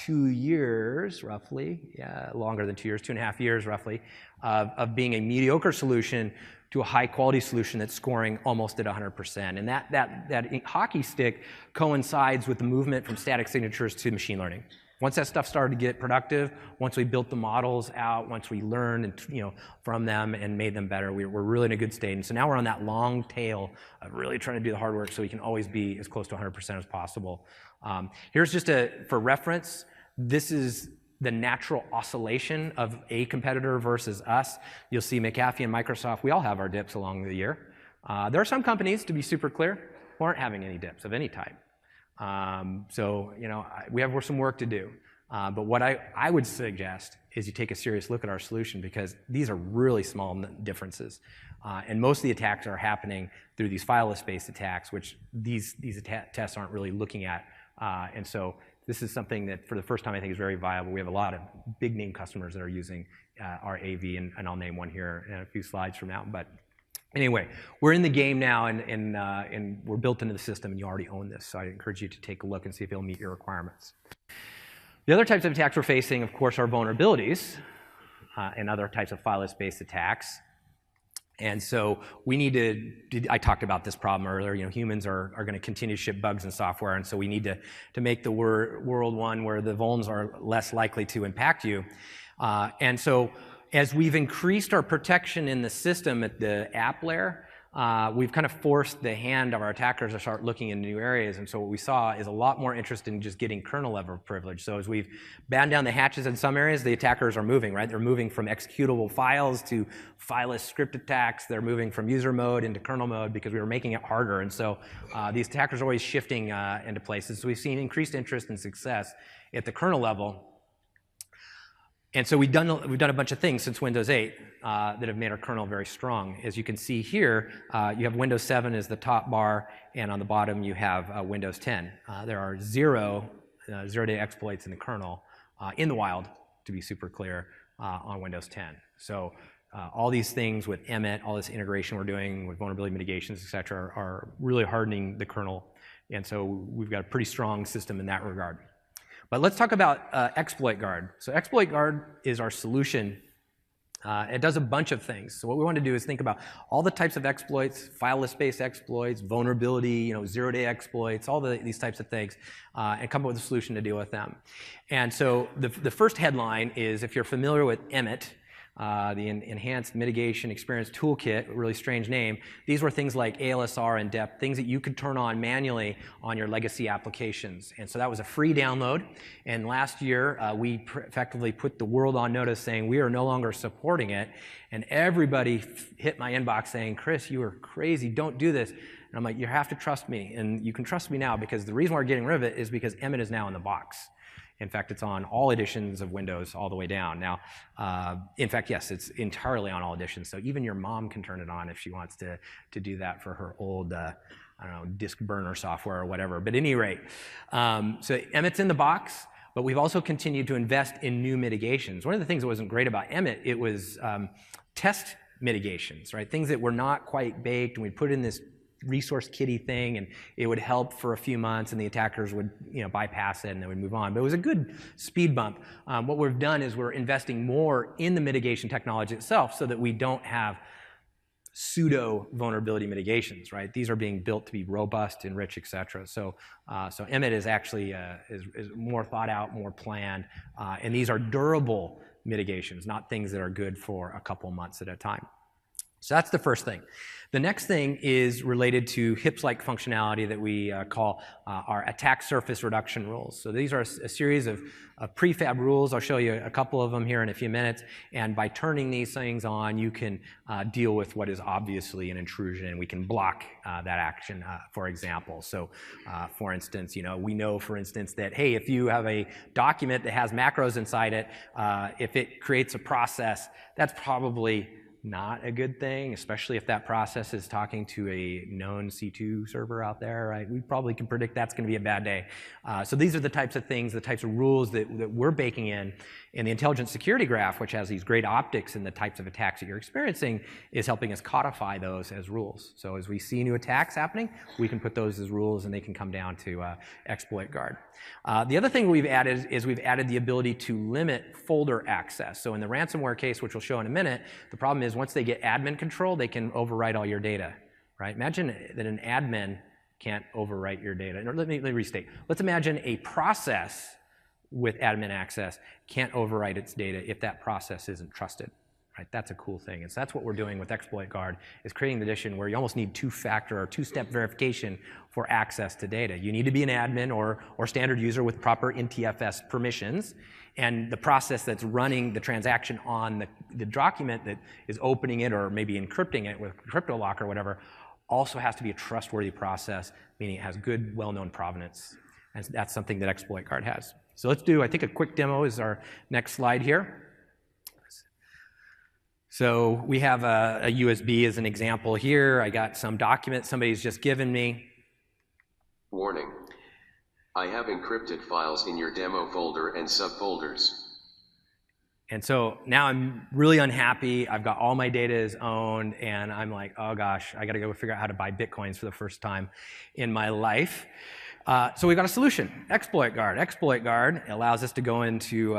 Speaker 2: 2 years, roughly, yeah, longer than 2 years, 2.5 years, roughly, of being a mediocre solution to a high-quality solution that's scoring almost at 100%. And that hockey stick coincides with the movement from static signatures to machine learning. Once that stuff started to get productive, once we built the models out, once we learned and, from them and made them better, we're really in a good state. And so now we're on that long tail of really trying to do the hard work so we can always be as close to 100% as possible. Here's just for reference, this is the natural oscillation of a competitor versus us. You'll see McAfee and Microsoft, we all have our dips along the year. There are some companies, to be super clear, who aren't having any dips of any type. So, we have some work to do. But what I would suggest is you take a serious look at our solution, because these are really small differences. And most of the attacks are happening through these fileless-based attacks, which these tests aren't really looking at. And so this is something that, for the first time, I think is very viable. We have a lot of big-name customers that are using our AV, and I'll name one here in a few slides from now. But anyway, we're in the game now, and we're built into the system, and you already own this. So I encourage you to take a look and see if it'll meet your requirements. The other types of attacks we're facing, of course, are vulnerabilities and other types of fileless-based attacks. And so we need to, I talked about this problem earlier, humans are going to continue to ship bugs and software, and so we need to make the world one where the vulns are less likely to impact you. And so as we've increased our protection in the system at the app layer, we've kind of forced the hand of our attackers to start looking in new areas. And so what we saw is a lot more interest in just getting kernel level privilege. So as we've battened down the hatches in some areas, the attackers are moving, right? They're moving from executable files to fileless script attacks. They're moving from user mode into kernel mode because we were making it harder. And so these attackers are always shifting into places. So we've seen increased interest and success at the kernel level. And so we've done a bunch of things since Windows 8 that have made our kernel very strong. As you can see here, you have Windows 7 as the top bar, and on the bottom you have Windows 10. There are zero-day exploits in the kernel, in the wild, to be super clear, on Windows 10. So all these things with Emmet, all this integration we're doing with vulnerability mitigations, et cetera, are really hardening the kernel. And so we've got a pretty strong system in that regard. But let's talk about Exploit Guard. So Exploit Guard is our solution. It does a bunch of things. So what we want to do is think about all the types of exploits, fileless-based exploits, vulnerability, zero-day exploits, all these types of things, and come up with a solution to deal with them. And so the first headline is, if you're familiar with Emmet, the Enhanced Mitigation Experience Toolkit, a really strange name. These were things like ALSR and DEP, things that you could turn on manually on your legacy applications. And so that was a free download. And last year, we effectively put the world on notice saying we are no longer supporting it. And everybody hit my inbox saying, Chris, you are crazy, don't do this. And I'm like, you have to trust me. And you can trust me now, because the reason we're getting rid of it is because Emmet is now in the box. In fact, it's on all editions of Windows all the way down. Now, in fact, yes, it's entirely on all editions. So even your mom can turn it on if she wants to do that for her old, disk burner software or whatever. But at any rate, so Emmet's in the box, but we've also continued to invest in new mitigations. One of the things that wasn't great about Emmet, it was test mitigations, right? Things that were not quite baked, and we put in this resource kitty thing, and it would help for a few months, and the attackers would bypass it and they would move on. But it was a good speed bump. What we've done is we're investing more in the mitigation technology itself so that we don't have pseudo vulnerability mitigations, right? These are being built to be robust and rich, et cetera. So Emmet is actually is more thought out, more planned, and these are durable mitigations, not things that are good for a couple months at a time. So that's the first thing. The next thing is related to HIPS-like functionality that we call our attack surface reduction rules. So these are a series of prefab rules. I'll show you a couple of them here in a few minutes. And by turning these things on, you can deal with what is obviously an intrusion, and we can block that action, for example. So for instance, we know, for instance, that, hey, if you have a document that has macros inside it, if it creates a process, that's probably not a good thing, especially if that process is talking to a known C2 server out there, right? We probably can predict that's going to be a bad day. So these are the types of things, the types of rules that we're baking in. And the intelligent security graph, which has these great optics in the types of attacks that you're experiencing, is helping us codify those as rules. So as we see new attacks happening, we can put those as rules and they can come down to exploit guard. The other thing we've added is we've added the ability to limit folder access. So in the ransomware case, which we'll show in a minute, the problem is once they get admin control, they can overwrite all your data, right? Imagine that an admin can't overwrite your data. Let me restate. Let's imagine a process with admin access can't overwrite its data if that process isn't trusted. Right, that's a cool thing. And so that's what we're doing with Exploit Guard, is creating the addition where you almost need two-factor or two-step verification for access to data. You need to be an admin or standard user with proper NTFS permissions, and the process that's running the transaction on the document that is opening it or maybe encrypting it with crypto lock or whatever also has to be a trustworthy process, meaning it has good, well-known provenance. And that's something that Exploit Guard has. So let's do, I think, a quick demo is our next slide here. So we have a USB as an example here. I got some document somebody's just given me.
Speaker 3: Warning. I have encrypted files in your demo folder and subfolders.
Speaker 2: And so now I'm really unhappy. I've got all my data is owned, and I'm like, oh gosh, I got to go figure out how to buy Bitcoins for the first time in my life. So we've got a solution, Exploit Guard. Exploit Guard allows us to go into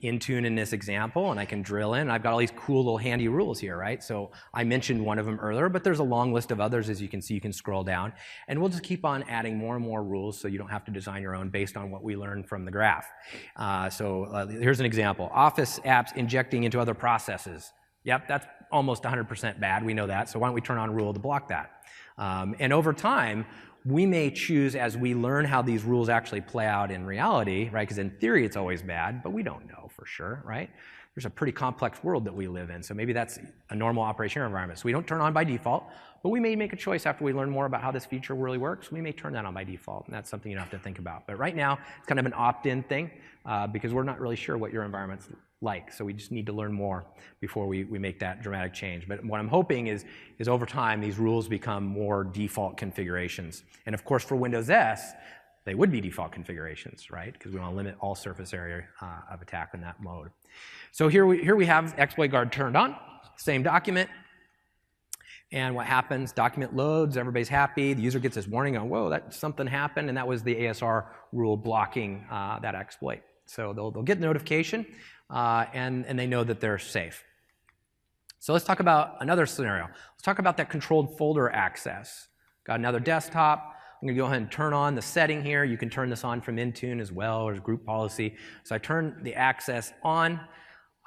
Speaker 2: Intune in this example, and I can drill in. I've got all these cool little handy rules here, right? So I mentioned one of them earlier, but there's a long list of others. As you can see, you can scroll down. And we'll just keep on adding more and more rules so you don't have to design your own based on what we learned from the graph. Here's an example. Office apps injecting into other processes. Yep, that's almost 100% bad. We know that. So why don't we turn on a rule to block that? And over time, we may choose, as we learn how these rules actually play out in reality, right? Because in theory, it's always bad, but we don't know for sure, right? There's a pretty complex world that we live in, so maybe that's a normal operation environment. So we don't turn on by default, but we may make a choice after we learn more about how this feature really works. We may turn that on by default, and that's something you have to think about. But right now, it's kind of an opt-in thing because we're not really sure what your environment's like, so we just need to learn more before we make that dramatic change. But what I'm hoping is over time, these rules become more default configurations. And of course, for Windows S, they would be default configurations, right? Because we want to limit all surface area of attack in that mode. So here we have Exploit Guard turned on, same document. And what happens, document loads, everybody's happy, the user gets this warning on, whoa, something happened, and that was the ASR rule blocking that exploit. So they'll get the notification, and they know that they're safe. So let's talk about another scenario. Let's talk about that controlled folder access. Got another desktop. I'm going to go ahead and turn on the setting here. You can turn this on from Intune as well, or as group policy. So I turn the access on.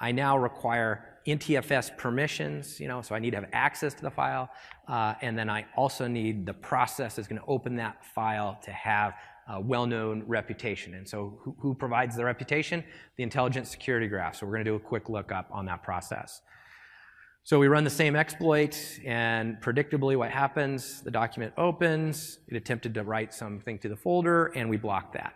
Speaker 2: I now require NTFS permissions, so I need to have access to the file. And then I also need the process that's going to open that file to have a well-known reputation. And so who provides the reputation? The intelligent security graph. So we're going to do a quick lookup on that process. So we run the same exploit, and predictably what happens, the document opens, it attempted to write something to the folder, and we block that.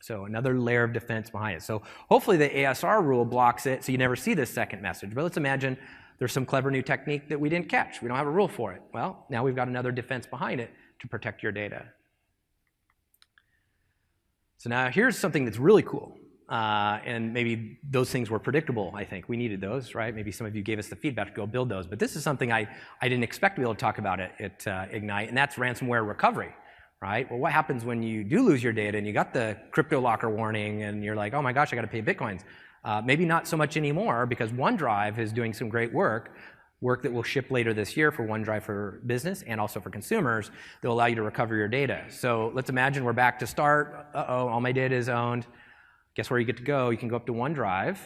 Speaker 2: So another layer of defense behind it. So hopefully the ASR rule blocks it so you never see this second message. But let's imagine there's some clever new technique that we didn't catch. We don't have a rule for it. Well, now we've got another defense behind it to protect your data. So now here's something that's really cool. And maybe those things were predictable, I think. We needed those, right? Maybe some of you gave us the feedback to go build those. But this is something I didn't expect to be able to talk about at Ignite, and that's ransomware recovery, right? Well, what happens when you do lose your data and you got the crypto locker warning and you're like, oh my gosh, I got to pay Bitcoins. Maybe not so much anymore because OneDrive is doing some great work that will ship later this year for OneDrive for business and also for consumers that will allow you to recover your data. So let's imagine we're back to start. Uh-oh, all my data is owned. Guess where you get to go? You can go up to OneDrive.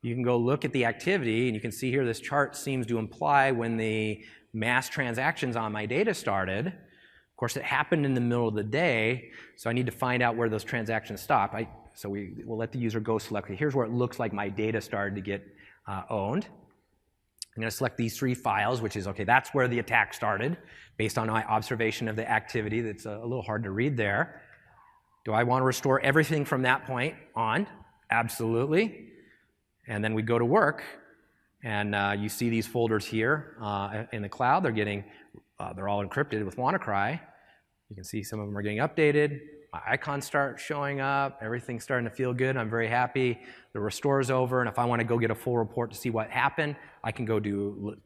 Speaker 2: You can go look at the activity, and you can see here this chart seems to imply when the mass transactions on my data started. Of course, it happened in the middle of the day, so I need to find out where those transactions stop. So we'll let the user go select. Here's where it looks like my data started to get owned. I'm going to select these three files, which is, okay, that's where the attack started, based on my observation of the activity. That's a little hard to read there. Do I want to restore everything from that point on? Absolutely. And then we go to work. And you see these folders here in the cloud. They're all encrypted with WannaCry. You can see some of them are getting updated. My icons start showing up. Everything's starting to feel good. I'm very happy. The restore is over, and if I want to go get a full report to see what happened, I can go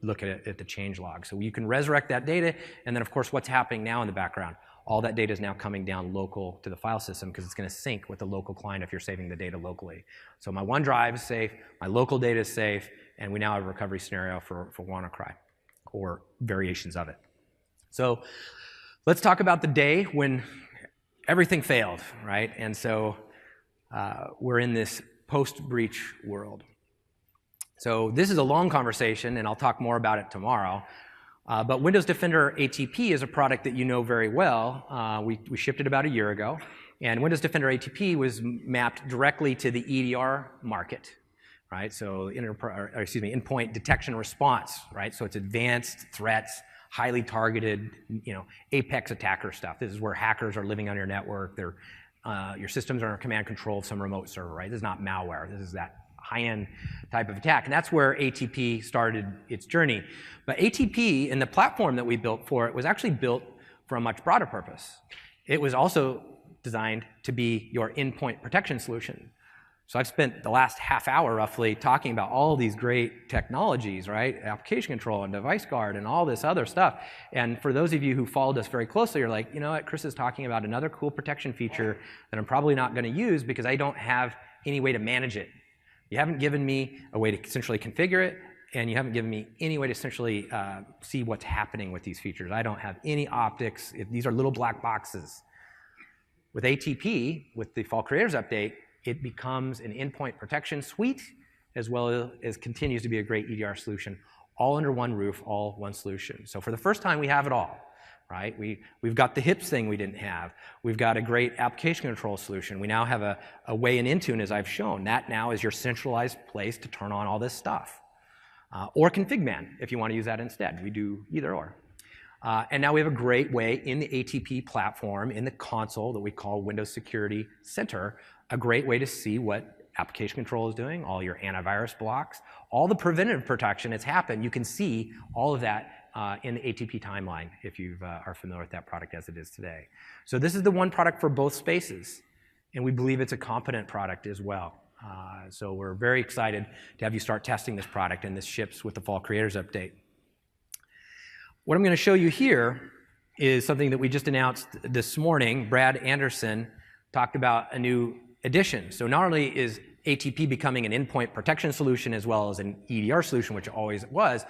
Speaker 2: look at the change log. So you can resurrect that data, and then of course what's happening now in the background. All that data is now coming down local to the file system because it's going to sync with the local client if you're saving the data locally. So my OneDrive is safe, my local data is safe, and we now have a recovery scenario for WannaCry or variations of it. So let's talk about the day when everything failed, right? And so we're in this post-breach world. So this is a long conversation, and I'll talk more about it tomorrow. But Windows Defender ATP is a product that you know very well. We shipped it about a year ago. And Windows Defender ATP was mapped directly to the EDR market, right? So endpoint detection response, right? So it's advanced threats, highly targeted, apex attacker stuff. This is where hackers are living on your network. Your systems are in command control of some remote server, right? This is not malware. This is that high-end type of attack. And that's where ATP started its journey. But ATP and the platform that we built for it was actually built for a much broader purpose. It was also designed to be your endpoint protection solution. So I've spent the last half hour roughly talking about all these great technologies, right? Application control and device guard and all this other stuff. And for those of you who followed us very closely, you're like, you know what, Chris is talking about another cool protection feature that I'm probably not going to use because I don't have any way to manage it. You haven't given me a way to essentially configure it, and you haven't given me any way to essentially see what's happening with these features. I don't have any optics. These are little black boxes. With ATP, with the Fall Creators Update, it becomes an endpoint protection suite, as well as continues to be a great EDR solution, all under one roof, all one solution. So for the first time, we have it all, right? We've got the HIPS thing we didn't have. We've got a great application control solution. We now have a way in Intune, as I've shown. That now is your centralized place to turn on all this stuff. Or ConfigMan, if you want to use that instead. We do either or. And now we have a great way in the ATP platform, in the console that we call Windows Security Center, a great way to see what application control is doing, all your antivirus blocks, all the preventative protection that's happened. You can see all of that in the ATP timeline if you are familiar with that product as it is today. So this is the one product for both spaces, and we believe it's a competent product as well. So we're very excited to have you start testing this product, and this ships with the Fall Creators Update. What I'm going to show you here is something that we just announced this morning. Brad Anderson talked about a new addition. So not only is ATP becoming an endpoint protection solution as well as an EDR solution, which it always was,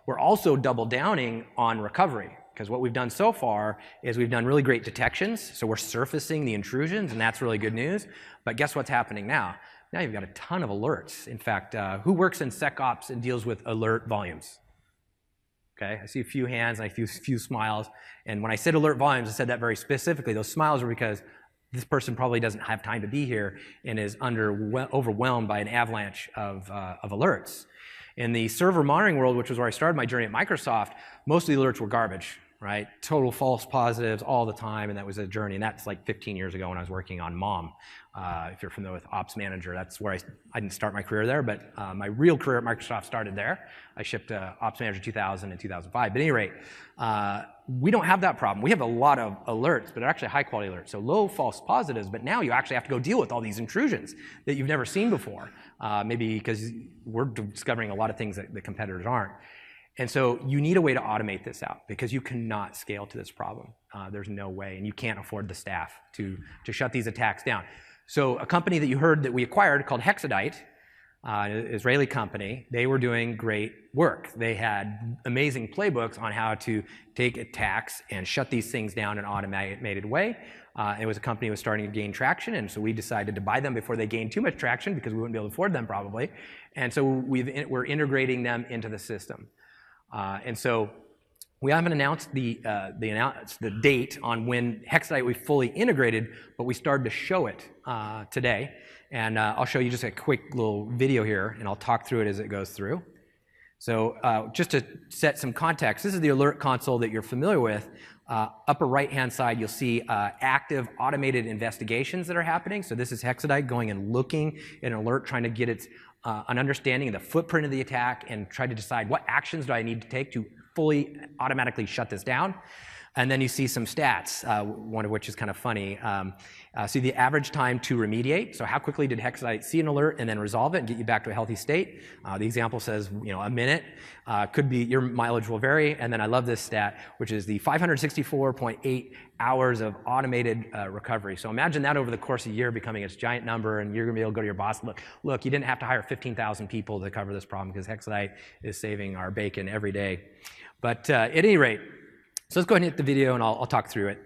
Speaker 2: we're also double downing on recovery. Because what we've done so far is we've done really great detections. So we're surfacing the intrusions, and that's really good news. But guess what's happening now? Now you've got a ton of alerts. In fact, who works in SecOps and deals with alert volumes? Okay, I see a few hands and a few smiles. And when I said alert volumes, I said that very specifically. Those smiles are because this person probably doesn't have time to be here and is overwhelmed by an avalanche of alerts. In the server monitoring world, which was where I started my journey at Microsoft, most of the alerts were garbage, right? Total false positives all the time, and that was a journey. And that's like 15 years ago when I was working on MOM. If you're familiar with Ops Manager, that's where I didn't start my career there, but my real career at Microsoft started there. I shipped Ops Manager 2000 and 2005. But at any rate, we don't have that problem. We have a lot of alerts, but they're actually high-quality alerts. So low false positives, but now you actually have to go deal with all these intrusions that you've never seen before, maybe because we're discovering a lot of things that the competitors aren't. And so you need a way to automate this out because you cannot scale to this problem. There's no way, and you can't afford the staff to shut these attacks down. So a company that you heard that we acquired called Hexadite, an Israeli company, they were doing great work. They had amazing playbooks on how to take attacks and shut these things down in an automated way. It was a company that was starting to gain traction, and so we decided to buy them before they gained too much traction because we wouldn't be able to afford them probably. And so we're integrating them into the system. And so we haven't announced the date on when Hexadite will be fully integrated, but we started to show it today. And I'll show you just a quick little video here, and I'll talk through it as it goes through. So just to set some context, this is the alert console that you're familiar with. Upper right-hand side, you'll see active automated investigations that are happening. So this is Hexadite going and looking at an alert, trying to get its an understanding of the footprint of the attack and try to decide what actions do I need to take to fully automatically shut this down. And then you see some stats, one of which is kind of funny. See the average time to remediate. So how quickly did Hexadite see an alert and then resolve it and get you back to a healthy state? The example says, a minute. Could be, your mileage will vary. And then I love this stat, which is the 564.8 hours of automated recovery. So imagine that over the course of a year becoming its giant number, and you're going to be able to go to your boss, look, you didn't have to hire 15,000 people to cover this problem because Hexadite is saving our bacon every day. But at any rate, so let's go ahead and hit the video, and I'll talk through it.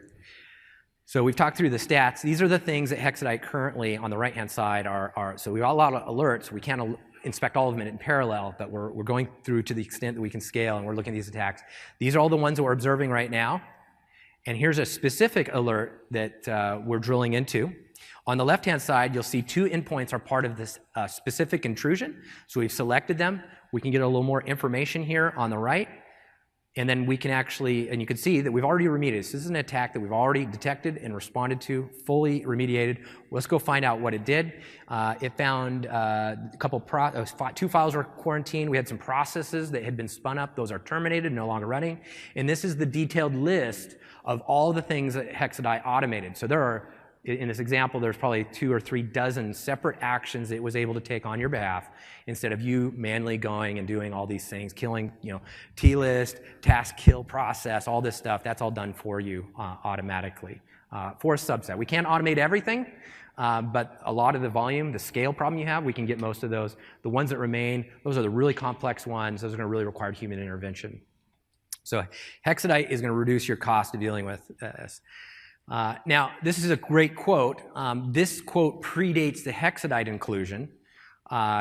Speaker 2: So we've talked through the stats. These are the things that Hexadite currently on the right-hand side are. So we've got a lot of alerts. We can't inspect all of them in parallel, but we're going through to the extent that we can scale, and we're looking at these attacks. These are all the ones that we're observing right now. And here's a specific alert that we're drilling into. On the left-hand side, you'll see 2 endpoints are part of this specific intrusion. So we've selected them. We can get a little more information here on the right. And then we can actually, and you can see that we've already remediated. So this is an attack that we've already detected and responded to, fully remediated. Let's go find out what it did. It found a couple, 2 files were quarantined. We had some processes that had been spun up. Those are terminated, no longer running. And this is the detailed list of all the things that Hexadite automated. So there are, in this example, there's probably 2 or 3 dozen separate actions it was able to take on your behalf instead of you manually going and doing all these things, killing, T-list, task kill process, all this stuff. That's all done for you automatically for a subset. We can't automate everything, but a lot of the volume, the scale problem you have, we can get most of those. The ones that remain, those are the really complex ones. Those are going to really require human intervention. So Hexadite is going to reduce your cost of dealing with this. Now, this is a great quote. This quote predates the Hexadite inclusion,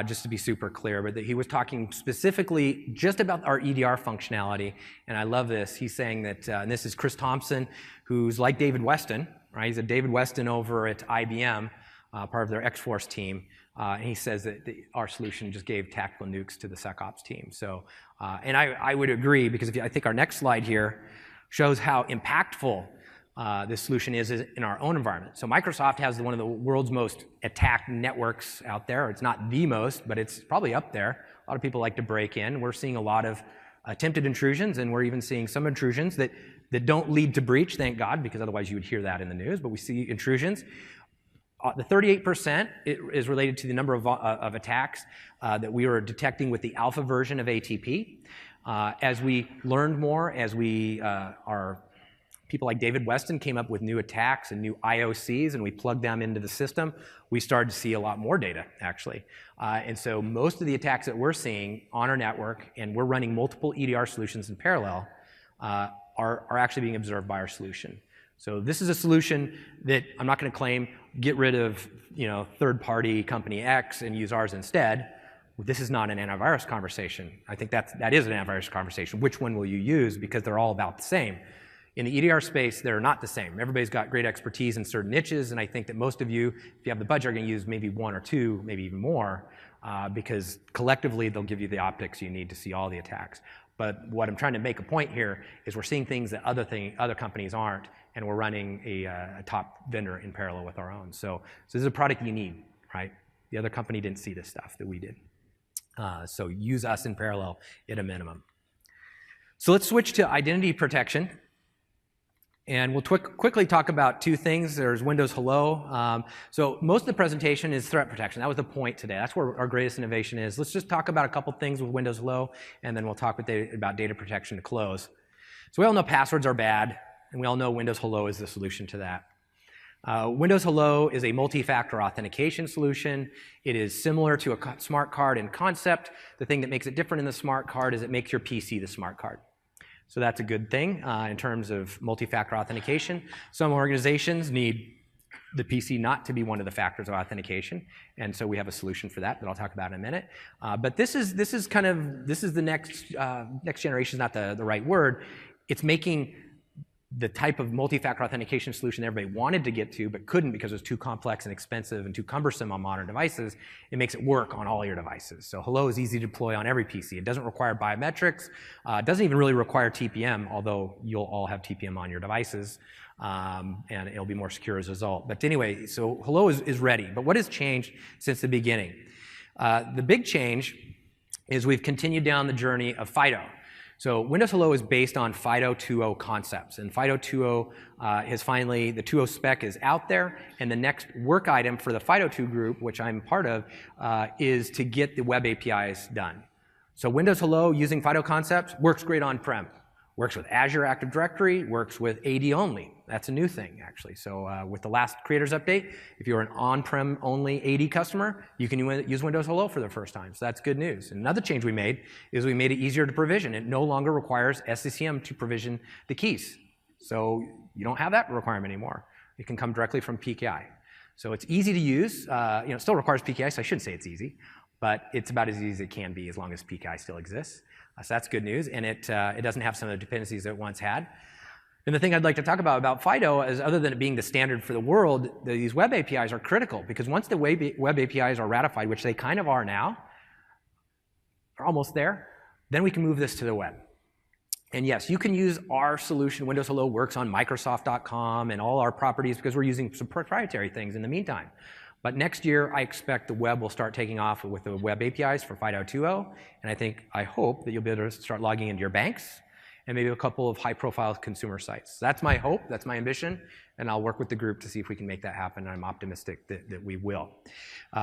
Speaker 2: just to be super clear, but that he was talking specifically just about our EDR functionality, and I love this. He's saying that, and this is Chris Thompson, who's like David Weston, right? He's a David Weston over at IBM, part of their X-Force team, and he says that our solution just gave tactical nukes to the SecOps team. So, and I would agree, because I think our next slide here shows how impactful this solution is in our own environment. So Microsoft has one of the world's most attacked networks out there. It's not the most, but it's probably up there. A lot of people like to break in. We're seeing a lot of attempted intrusions, and we're even seeing some intrusions that don't lead to breach, thank God, because otherwise you would hear that in the news, but we see intrusions. The 38% is related to the number of attacks that we were detecting with the alpha version of ATP. As we learned more, as we people like David Weston came up with new attacks and new IOCs, and we plugged them into the system, we started to see a lot more data, actually. And so most of the attacks that we're seeing on our network, and we're running multiple EDR solutions in parallel, are actually being observed by our solution. So this is a solution that I'm not going to claim, get rid of third-party company X and use ours instead. This is not an antivirus conversation. I think that is an antivirus conversation. Which one will you use? Because they're all about the same. In the EDR space, they're not the same. Everybody's got great expertise in certain niches, and I think that most of you, if you have the budget, are going to use maybe 1 or 2, maybe even more, because collectively they'll give you the optics you need to see all the attacks. But what I'm trying to make a point here is we're seeing things that other companies aren't, and we're running a top vendor in parallel with our own. So this is a product you need, right? The other company didn't see this stuff that we did. So use us in parallel at a minimum. So let's switch to identity protection. And we'll quickly talk about 2 things. There's Windows Hello. So most of the presentation is threat protection. That was the point today. That's where our greatest innovation is. Let's just talk about a couple things with Windows Hello, and then we'll talk about data protection to close. So we all know passwords are bad, and we all know Windows Hello is the solution to that. Windows Hello is a multi-factor authentication solution. It is similar to a smart card in concept. The thing that makes it different in the smart card is it makes your PC the smart card. So that's a good thing in terms of multi-factor authentication. Some organizations need the PC not to be one of the factors of authentication, and so we have a solution for that I'll talk about in a minute. But this is the next generation is not the right word. It's making the type of multi-factor authentication solution everybody wanted to get to but couldn't because it was too complex and expensive and too cumbersome on modern devices, it makes it work on all your devices. So Hello is easy to deploy on every PC. It doesn't require biometrics. It doesn't even really require TPM, although you'll all have TPM on your devices, and it'll be more secure as a result. But anyway, so Hello is ready. But what has changed since the beginning? The big change is we've continued down the journey of FIDO. So Windows Hello is based on FIDO 2.0 concepts, and FIDO 2.0 has finally, the 2.0 spec is out there, and the next work item for the FIDO 2 group, which I'm part of, is to get the web APIs done. So Windows Hello using FIDO concepts works great on-prem. Works with Azure Active Directory, works with AD only. That's a new thing, actually. So with the last Creators Update, if you're an on-prem only AD customer, you can use Windows Hello for the first time. So that's good news. And another change we made is we made it easier to provision. It no longer requires SCCM to provision the keys. So you don't have that requirement anymore. It can come directly from PKI. So it's easy to use. It still requires PKI, so I shouldn't say it's easy, but it's about as easy as it can be as long as PKI still exists. So that's good news, and it doesn't have some of the dependencies that it once had. And the thing I'd like to talk about FIDO is, other than it being the standard for the world, these web APIs are critical, because once the web APIs are ratified, which they kind of are now, are almost there, then we can move this to the web. And yes, you can use our solution. Windows Hello works on Microsoft.com and all our properties because we're using some proprietary things in the meantime. But next year, I expect the web will start taking off with the web APIs for FIDO 2.0, and I hope that you'll be able to start logging into your banks and maybe a couple of high-profile consumer sites. That's my hope, that's my ambition, and I'll work with the group to see if we can make that happen, and I'm optimistic that we will.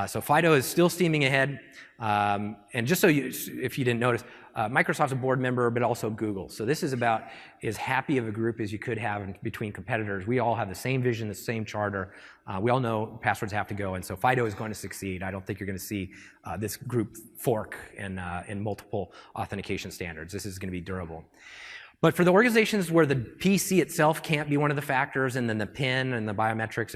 Speaker 2: So FIDO is still steaming ahead, and just so if you didn't notice, Microsoft's a board member, but also Google. So this is about as happy of a group as you could have between competitors. We all have the same vision, the same charter. We all know passwords have to go, and so FIDO is going to succeed. I don't think you're going to see this group fork in multiple authentication standards. This is going to be durable. But for the organizations where the PC itself can't be one of the factors, and then the PIN and the biometrics,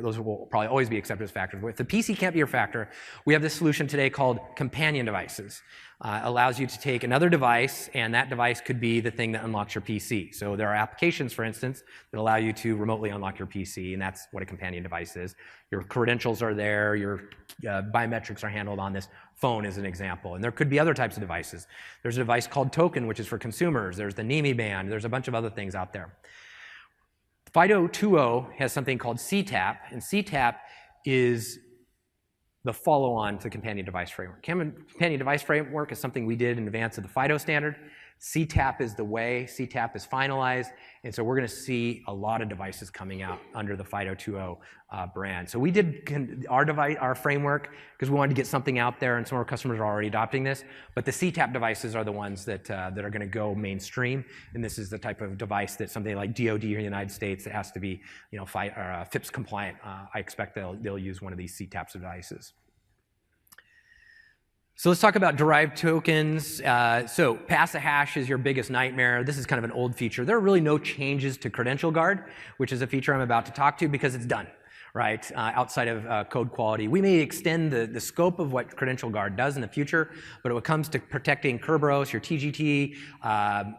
Speaker 2: those will probably always be accepted as factors. But if the PC can't be your factor, we have this solution today called companion devices. Allows you to take another device, and that device could be the thing that unlocks your PC. So there are applications, for instance, that allow you to remotely unlock your PC, and that's what a companion device is. Your credentials are there, your biometrics are handled on this phone, as an example. And there could be other types of devices. There's a device called Token, which is for consumers. There's the NIMI band. There's a bunch of other things out there. FIDO 2.0 has something called CTAP, and CTAP is the follow-on to the companion device framework. Companion device framework is something we did in advance of the FIDO standard. CTAP is the way. CTAP is finalized, and so we're going to see a lot of devices coming out under the FIDO 2.0 brand. So we did our framework because we wanted to get something out there, and some of our customers are already adopting this. But the CTAP devices are the ones that are going to go mainstream, and this is the type of device that something like DoD here in the United States that has to be, FIPS compliant. I expect they'll use one of these CTAP devices. So let's talk about derived tokens. So pass a hash is your biggest nightmare. This is kind of an old feature. There are really no changes to Credential Guard, which is a feature I'm about to talk to, because it's done, right, outside of code quality. We may extend the scope of what Credential Guard does in the future, but when it comes to protecting Kerberos, your TGT,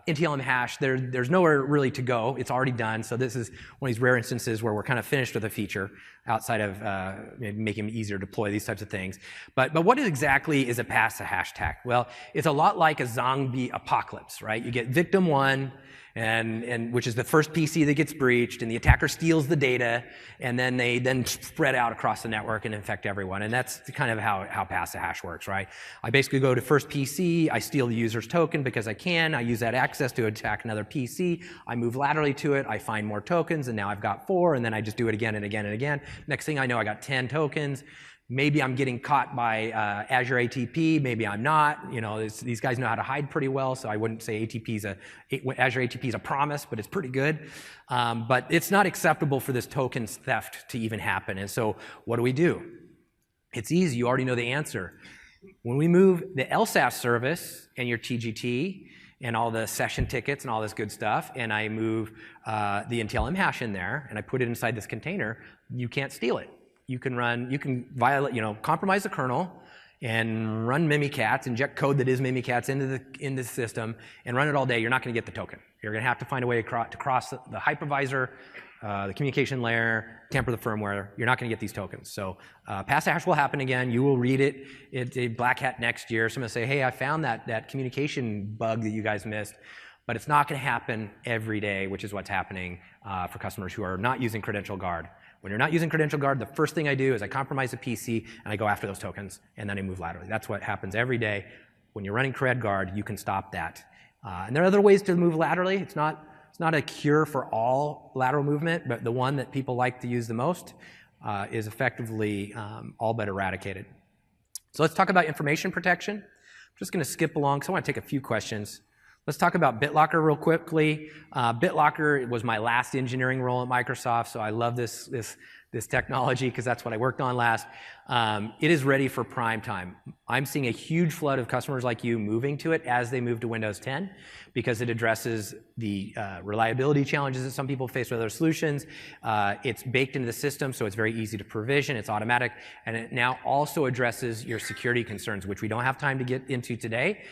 Speaker 2: NTLM hash, there's nowhere really to go. It's already done. So this is one of these rare instances where we're kind of finished with a feature outside of making it easier to deploy these types of things. But what exactly is a pass a hash attack? Well, it's a lot like a zombie apocalypse, right? You get victim one, and which is the first PC that gets breached, and the attacker steals the data, and then they spread out across the network and infect everyone. And that's kind of how pass a hash works, right? I basically go to first PC, I steal the user's token because I can, I use that access to attack another PC, I move laterally to it, I find more tokens, and now I've got 4, and then I just do it again and again and again. Next thing I know, I got 10 tokens. Maybe I'm getting caught by Azure ATP, maybe I'm not. These guys know how to hide pretty well, so I wouldn't say Azure ATP is a promise, but it's pretty good. But it's not acceptable for this tokens theft to even happen. And so what do? It's easy, you already know the answer. When we move the LSAS service and your TGT and all the session tickets and all this good stuff, and I move the NTLM hash in there, and I put it inside this container, you can't steal it. You can violate, compromise the kernel, and run Mimikatz, inject code that is Mimikatz into the system, and run it all day, you're not going to get the token. You're going to have to find a way to cross the hypervisor, the communication layer, tamper the firmware. You're not going to get these tokens. So pass hash will happen again. You will read it. It's a black hat next year. Someone will say, hey, I found that communication bug that you guys missed. But it's not going to happen every day, which is what's happening for customers who are not using Credential Guard. When you're not using Credential Guard, the first thing I do is I compromise the PC and I go after those tokens, and then I move laterally. That's what happens every day. When you're running Cred Guard, you can stop that. And there are other ways to move laterally. It's not a cure for all lateral movement, but the one that people like to use the most is effectively all but eradicated. So let's talk about information protection. I'm just going to skip along because I want to take a few questions. Let's talk about BitLocker real quickly. BitLocker was my last engineering role at Microsoft, so I love this technology because that's what I worked on last. It is ready for prime time. I'm seeing a huge flood of customers like you moving to it as they move to Windows 10 because it addresses the reliability challenges that some people face with other solutions. It's baked into the system, so it's very easy to provision. It's automatic, and it now also addresses your security concerns, which we don't have time to get into today.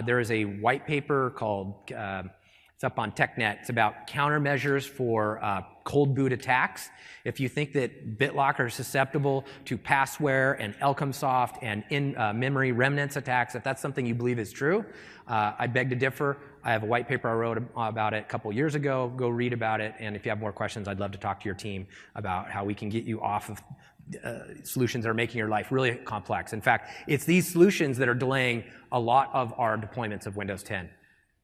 Speaker 2: There is a white paper called it's up on TechNet. It's about countermeasures for cold boot attacks. If you think that BitLocker is susceptible to passware and Elcomsoft and in-memory remnants attacks, if that's something you believe is true, I beg to differ. I have a white paper I wrote about it a couple years ago. Go read about it. And if you have more questions, I'd love to talk to your team about how we can get you off of solutions that are making your life really complex. In fact, it's these solutions that are delaying a lot of our deployments of Windows 10.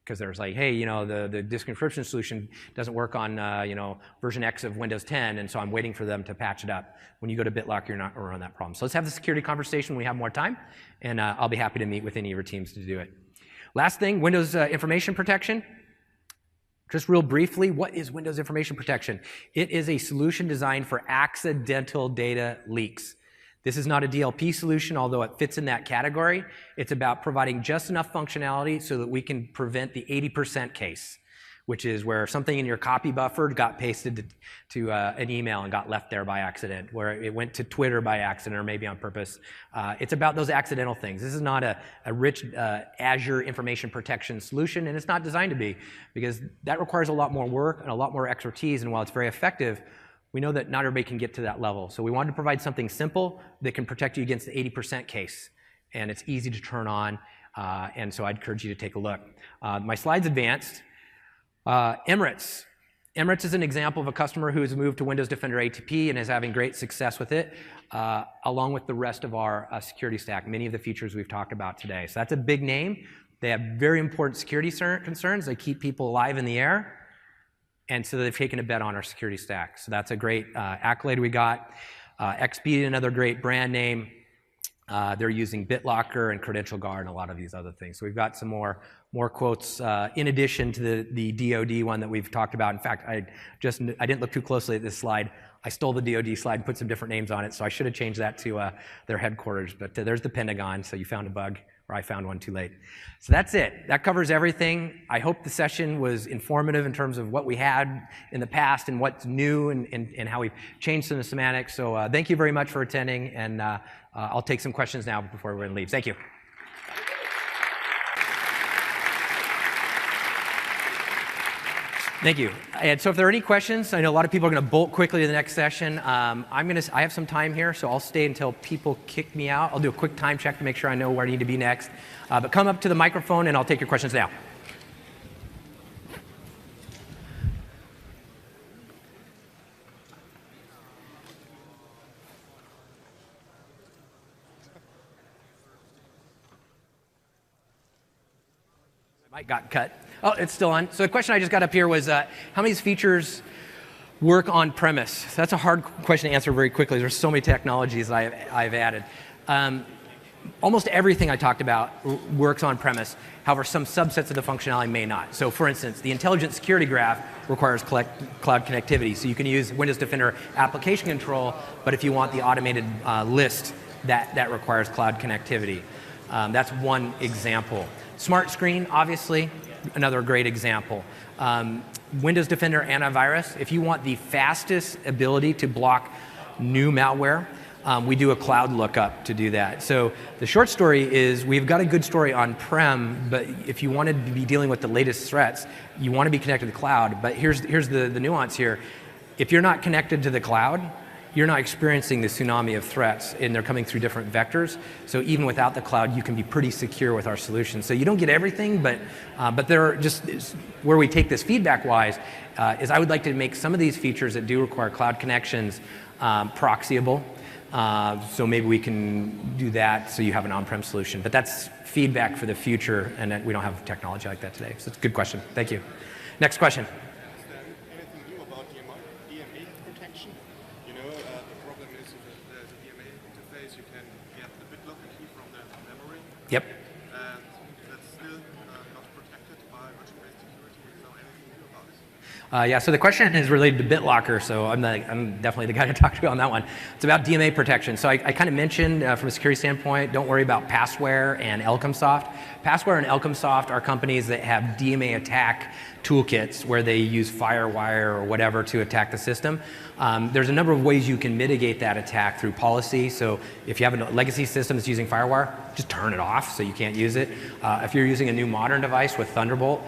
Speaker 2: Because there's like, hey, the disk encryption solution doesn't work on, version X of Windows 10, and so I'm waiting for them to patch it up. When you go to BitLocker, you're not going to run that problem. So let's have the security conversation when we have more time, and I'll be happy to meet with any of your teams to do it. Last thing, Windows information protection. Just real briefly, what is Windows information protection? It is a solution designed for accidental data leaks. This is not a DLP solution, although it fits in that category. It's about providing just enough functionality so that we can prevent the 80% case, which is where something in your copy buffer got pasted to an email and got left there by accident, where it went to Twitter by accident or maybe on purpose. It's about those accidental things. This is not a rich Azure information protection solution, and it's not designed to be, because that requires a lot more work and a lot more expertise, and while it's very effective, we know that not everybody can get to that level. So we wanted to provide something simple that can protect you against the 80% case. And it's easy to turn on. And so I'd encourage you to take a look. My slide's advanced. Emirates. Emirates is an example of a customer who has moved to Windows Defender ATP and is having great success with it, along with the rest of our security stack, many of the features we've talked about today. So that's a big name. They have very important security concerns. They keep people alive in the air. And so they've taken a bet on our security stack. So that's a great accolade we got. XP, another great brand name. They're using BitLocker and Credential Guard and a lot of these other things. So we've got some more quotes in addition to the DoD one that we've talked about. In fact, I didn't look too closely at this slide. I stole the DoD slide and put some different names on it, so I should have changed that to their headquarters. But there's the Pentagon, so you found a bug. Or I found one too late. So that's it. That covers everything. I hope the session was informative in terms of what we had in the past and what's new and how we've changed some of the semantics. So thank you very much for attending, and I'll take some questions now before everyone leaves. Thank you. Thank you. And so if there are any questions, I know a lot of people are going to bolt quickly to the next session. I have some time here, so I'll stay until people kick me out. I'll do a quick time check to make sure I know where I need to be next. But come up to the microphone and I'll take your questions now. Mic got cut. Oh, it's still on. So the question I just got up here was, how many of these features work on premise? That's a hard question to answer very quickly. There's so many technologies that I've added. Almost everything I talked about works on premise. However, some subsets of the functionality may not. So for instance, the intelligent security graph requires cloud connectivity. So you can use Windows Defender application control, but if you want the automated list, that requires cloud connectivity. That's one example. Smart Screen, obviously, another great example. Windows Defender antivirus, if you want the fastest ability to block new malware, we do a cloud lookup to do that. So the short story is we've got a good story on-prem, but if you wanted to be dealing with the latest threats, you want to be connected to the cloud. But here's the nuance here. If you're not connected to the cloud, you're not experiencing the tsunami of threats, and they're coming through different vectors. So even without the cloud, you can be pretty secure with our solution. So you don't get everything, but there are just where we take this feedback-wise is I would like to make some of these features that do require cloud connections proxyable. So maybe we can do that so you have an on-prem solution. But that's feedback for the future, and that we don't have technology like that today. So it's a good question. Thank you. Next question.
Speaker 4: Is there anything new about DMA protection? You know, the problem is with the DMA interface, you can get the BitLocker key from the memory.
Speaker 2: Yep.
Speaker 4: And that's still not protected by virtual-based security. So anything new about it?
Speaker 2: Yeah, so the question is related to BitLocker, so I'm definitely the guy to talk to on that one. It's about DMA protection. So I kind of mentioned from a security standpoint, don't worry about Passware and Elcomsoft. Passware and Elcomsoft are companies that have DMA attack toolkits where they use FireWire or whatever to attack the system. There's a number of ways you can mitigate that attack through policy. So if you have a legacy system that's using FireWire, just turn it off so you can't use it. If you're using a new modern device with Thunderbolt,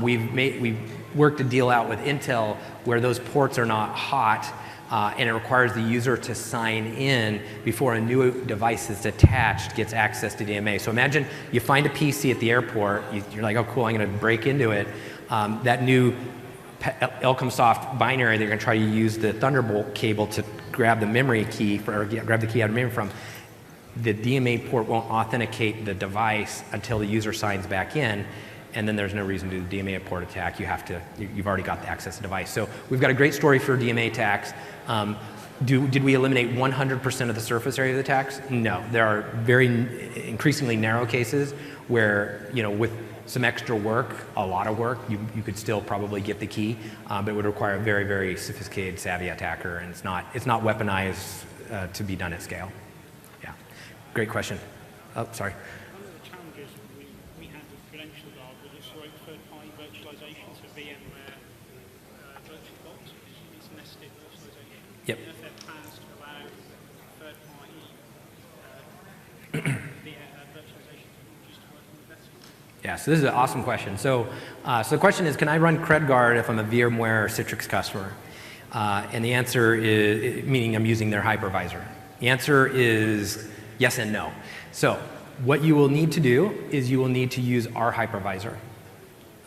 Speaker 2: we've worked a deal out with Intel where those ports are not hot, and it requires the user to sign in before a new device that's attached gets access to DMA. So imagine you find a PC at the airport, you're like, oh cool, I'm going to break into it. That new Elcomsoft binary, they're going to try to use the Thunderbolt cable to grab the memory key, or grab the key out of memory from. The DMA port won't authenticate the device until the user signs back in, and then there's no reason to do the DMA port attack. You've already got the access to the device. So we've got a great story for DMA attacks. Did we eliminate 100% of the surface area of the attacks? No. There are very increasingly narrow cases where, with some extra work, a lot of work, you could still probably get the key, but it would require a very, very sophisticated, savvy attacker, and it's not weaponized to be done at scale. Yeah, great question. Oh, sorry.
Speaker 5: One of the challenges we had with Credential Guard was it's like third-party virtualization, so VMware VirtualBox is nested virtualization.
Speaker 2: Yep.
Speaker 5: And if there are plans to allow third-party virtualization technologies to work on the best.
Speaker 2: Yeah, so this is an awesome question. So the question is, can I run CredGuard if I'm a VMware or Citrix customer? And the answer is, meaning I'm using their hypervisor. The answer is yes and no. So what you will need to do is you will need to use our hypervisor.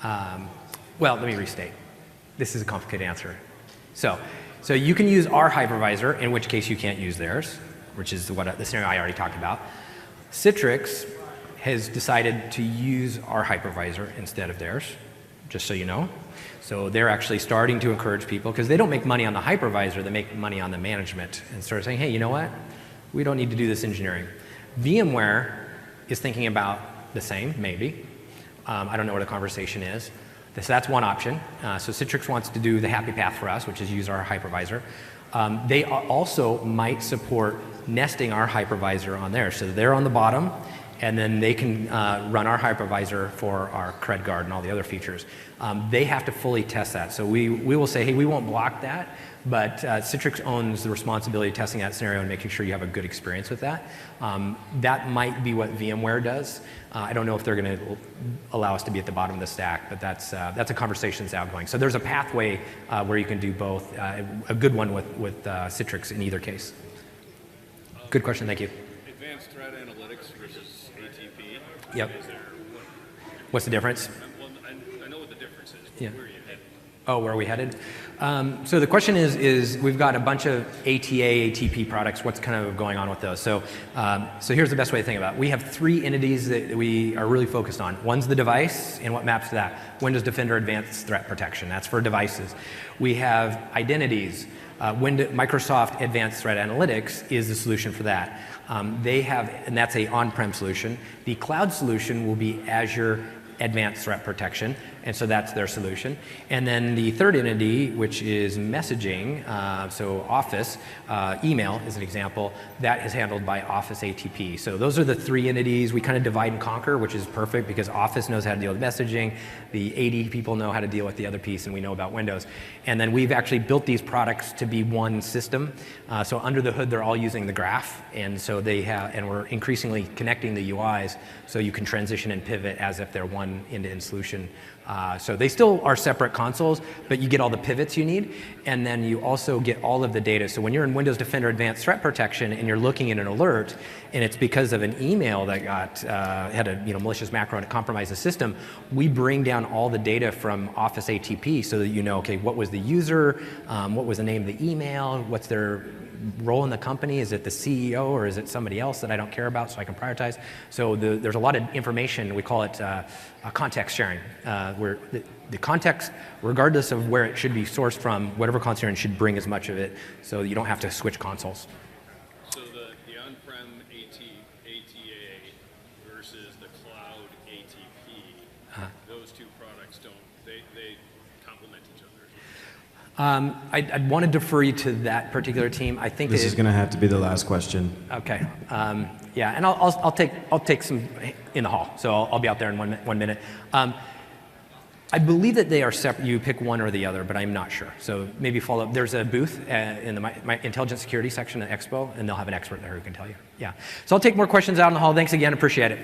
Speaker 2: Well, let me restate. This is a complicated answer. So you can use our hypervisor, in which case you can't use theirs, which is the scenario I already talked about. Citrix has decided to use our hypervisor instead of theirs, just so you know. So they're actually starting to encourage people, because they don't make money on the hypervisor, they make money on the management, and start saying, hey, you know what? We don't need to do this engineering. VMware is thinking about the same, maybe. I don't know what the conversation is. So that's one option. So Citrix wants to do the happy path for us, which is use our hypervisor. They also might support nesting our hypervisor on there. So they're on the bottom, and then they can run our hypervisor for our CredGuard and all the other features. They have to fully test that. So we will say, hey, we won't block that, but Citrix owns the responsibility of testing that scenario and making sure you have a good experience with that. That might be what VMware does. I don't know if they're going to allow us to be at the bottom of the stack, but that's a conversation that's outgoing. So there's a pathway where you can do both, a good one with Citrix in either case. Good question, thank you.
Speaker 6: Advanced threat analytics versus ATP.
Speaker 2: Yep. What's the difference?
Speaker 6: Well, I know what the difference is, but
Speaker 2: Yeah.
Speaker 6: where are you headed?
Speaker 2: Oh, where are we headed? So the question is we've got a bunch of ATA, ATP products. What's kind of going on with those? So here's the best way to think about it. We have three entities that we are really focused on. One's the device and what maps to that. Windows Defender Advanced Threat Protection. That's for devices. We have identities. Microsoft Advanced Threat Analytics is the solution for that. And that's a on-prem solution. The cloud solution will be Azure advanced threat protection, and so that's their solution. And then the third entity, which is messaging, so Office, email is an example, that is handled by Office ATP. So those are the three entities. We kind of divide and conquer, which is perfect because Office knows how to deal with messaging, the AD people know how to deal with the other piece, and we know about Windows. And then we've actually built these products to be one system. So under the hood, they're all using the graph, and so they have, and we're increasingly connecting the UIs so you can transition and pivot as if they're one end-to-end solution. So they still are separate consoles, but you get all the pivots you need, and then you also get all of the data. So when you're in Windows Defender Advanced Threat Protection and you're looking at an alert, and it's because of an email that got had a malicious macro and it compromised the system, we bring down all the data from Office ATP so that you know, okay, what was the user, what was the name of the email, what's their role in the company, is it the CEO or is it somebody else that I don't care about so I can prioritize? So there's a lot of information, we call it context sharing, where the context, regardless of where it should be sourced from, whatever console should bring as much of it so you don't have to switch consoles.
Speaker 6: So the on-prem ATA versus the cloud ATP, those two products they complement each other.
Speaker 2: I'd want to defer you to that particular team. I think
Speaker 7: this is going to have to be the last question.
Speaker 2: Okay. Yeah, and I'll take some in the hall. So I'll be out there in 1 minute. I believe that they are separate. You pick one or the other, but I'm not sure. So maybe follow up. There's a booth in the my intelligence security section at Expo, and they'll have an expert there who can tell you. Yeah. So I'll take more questions out in the hall. Thanks again. Appreciate it.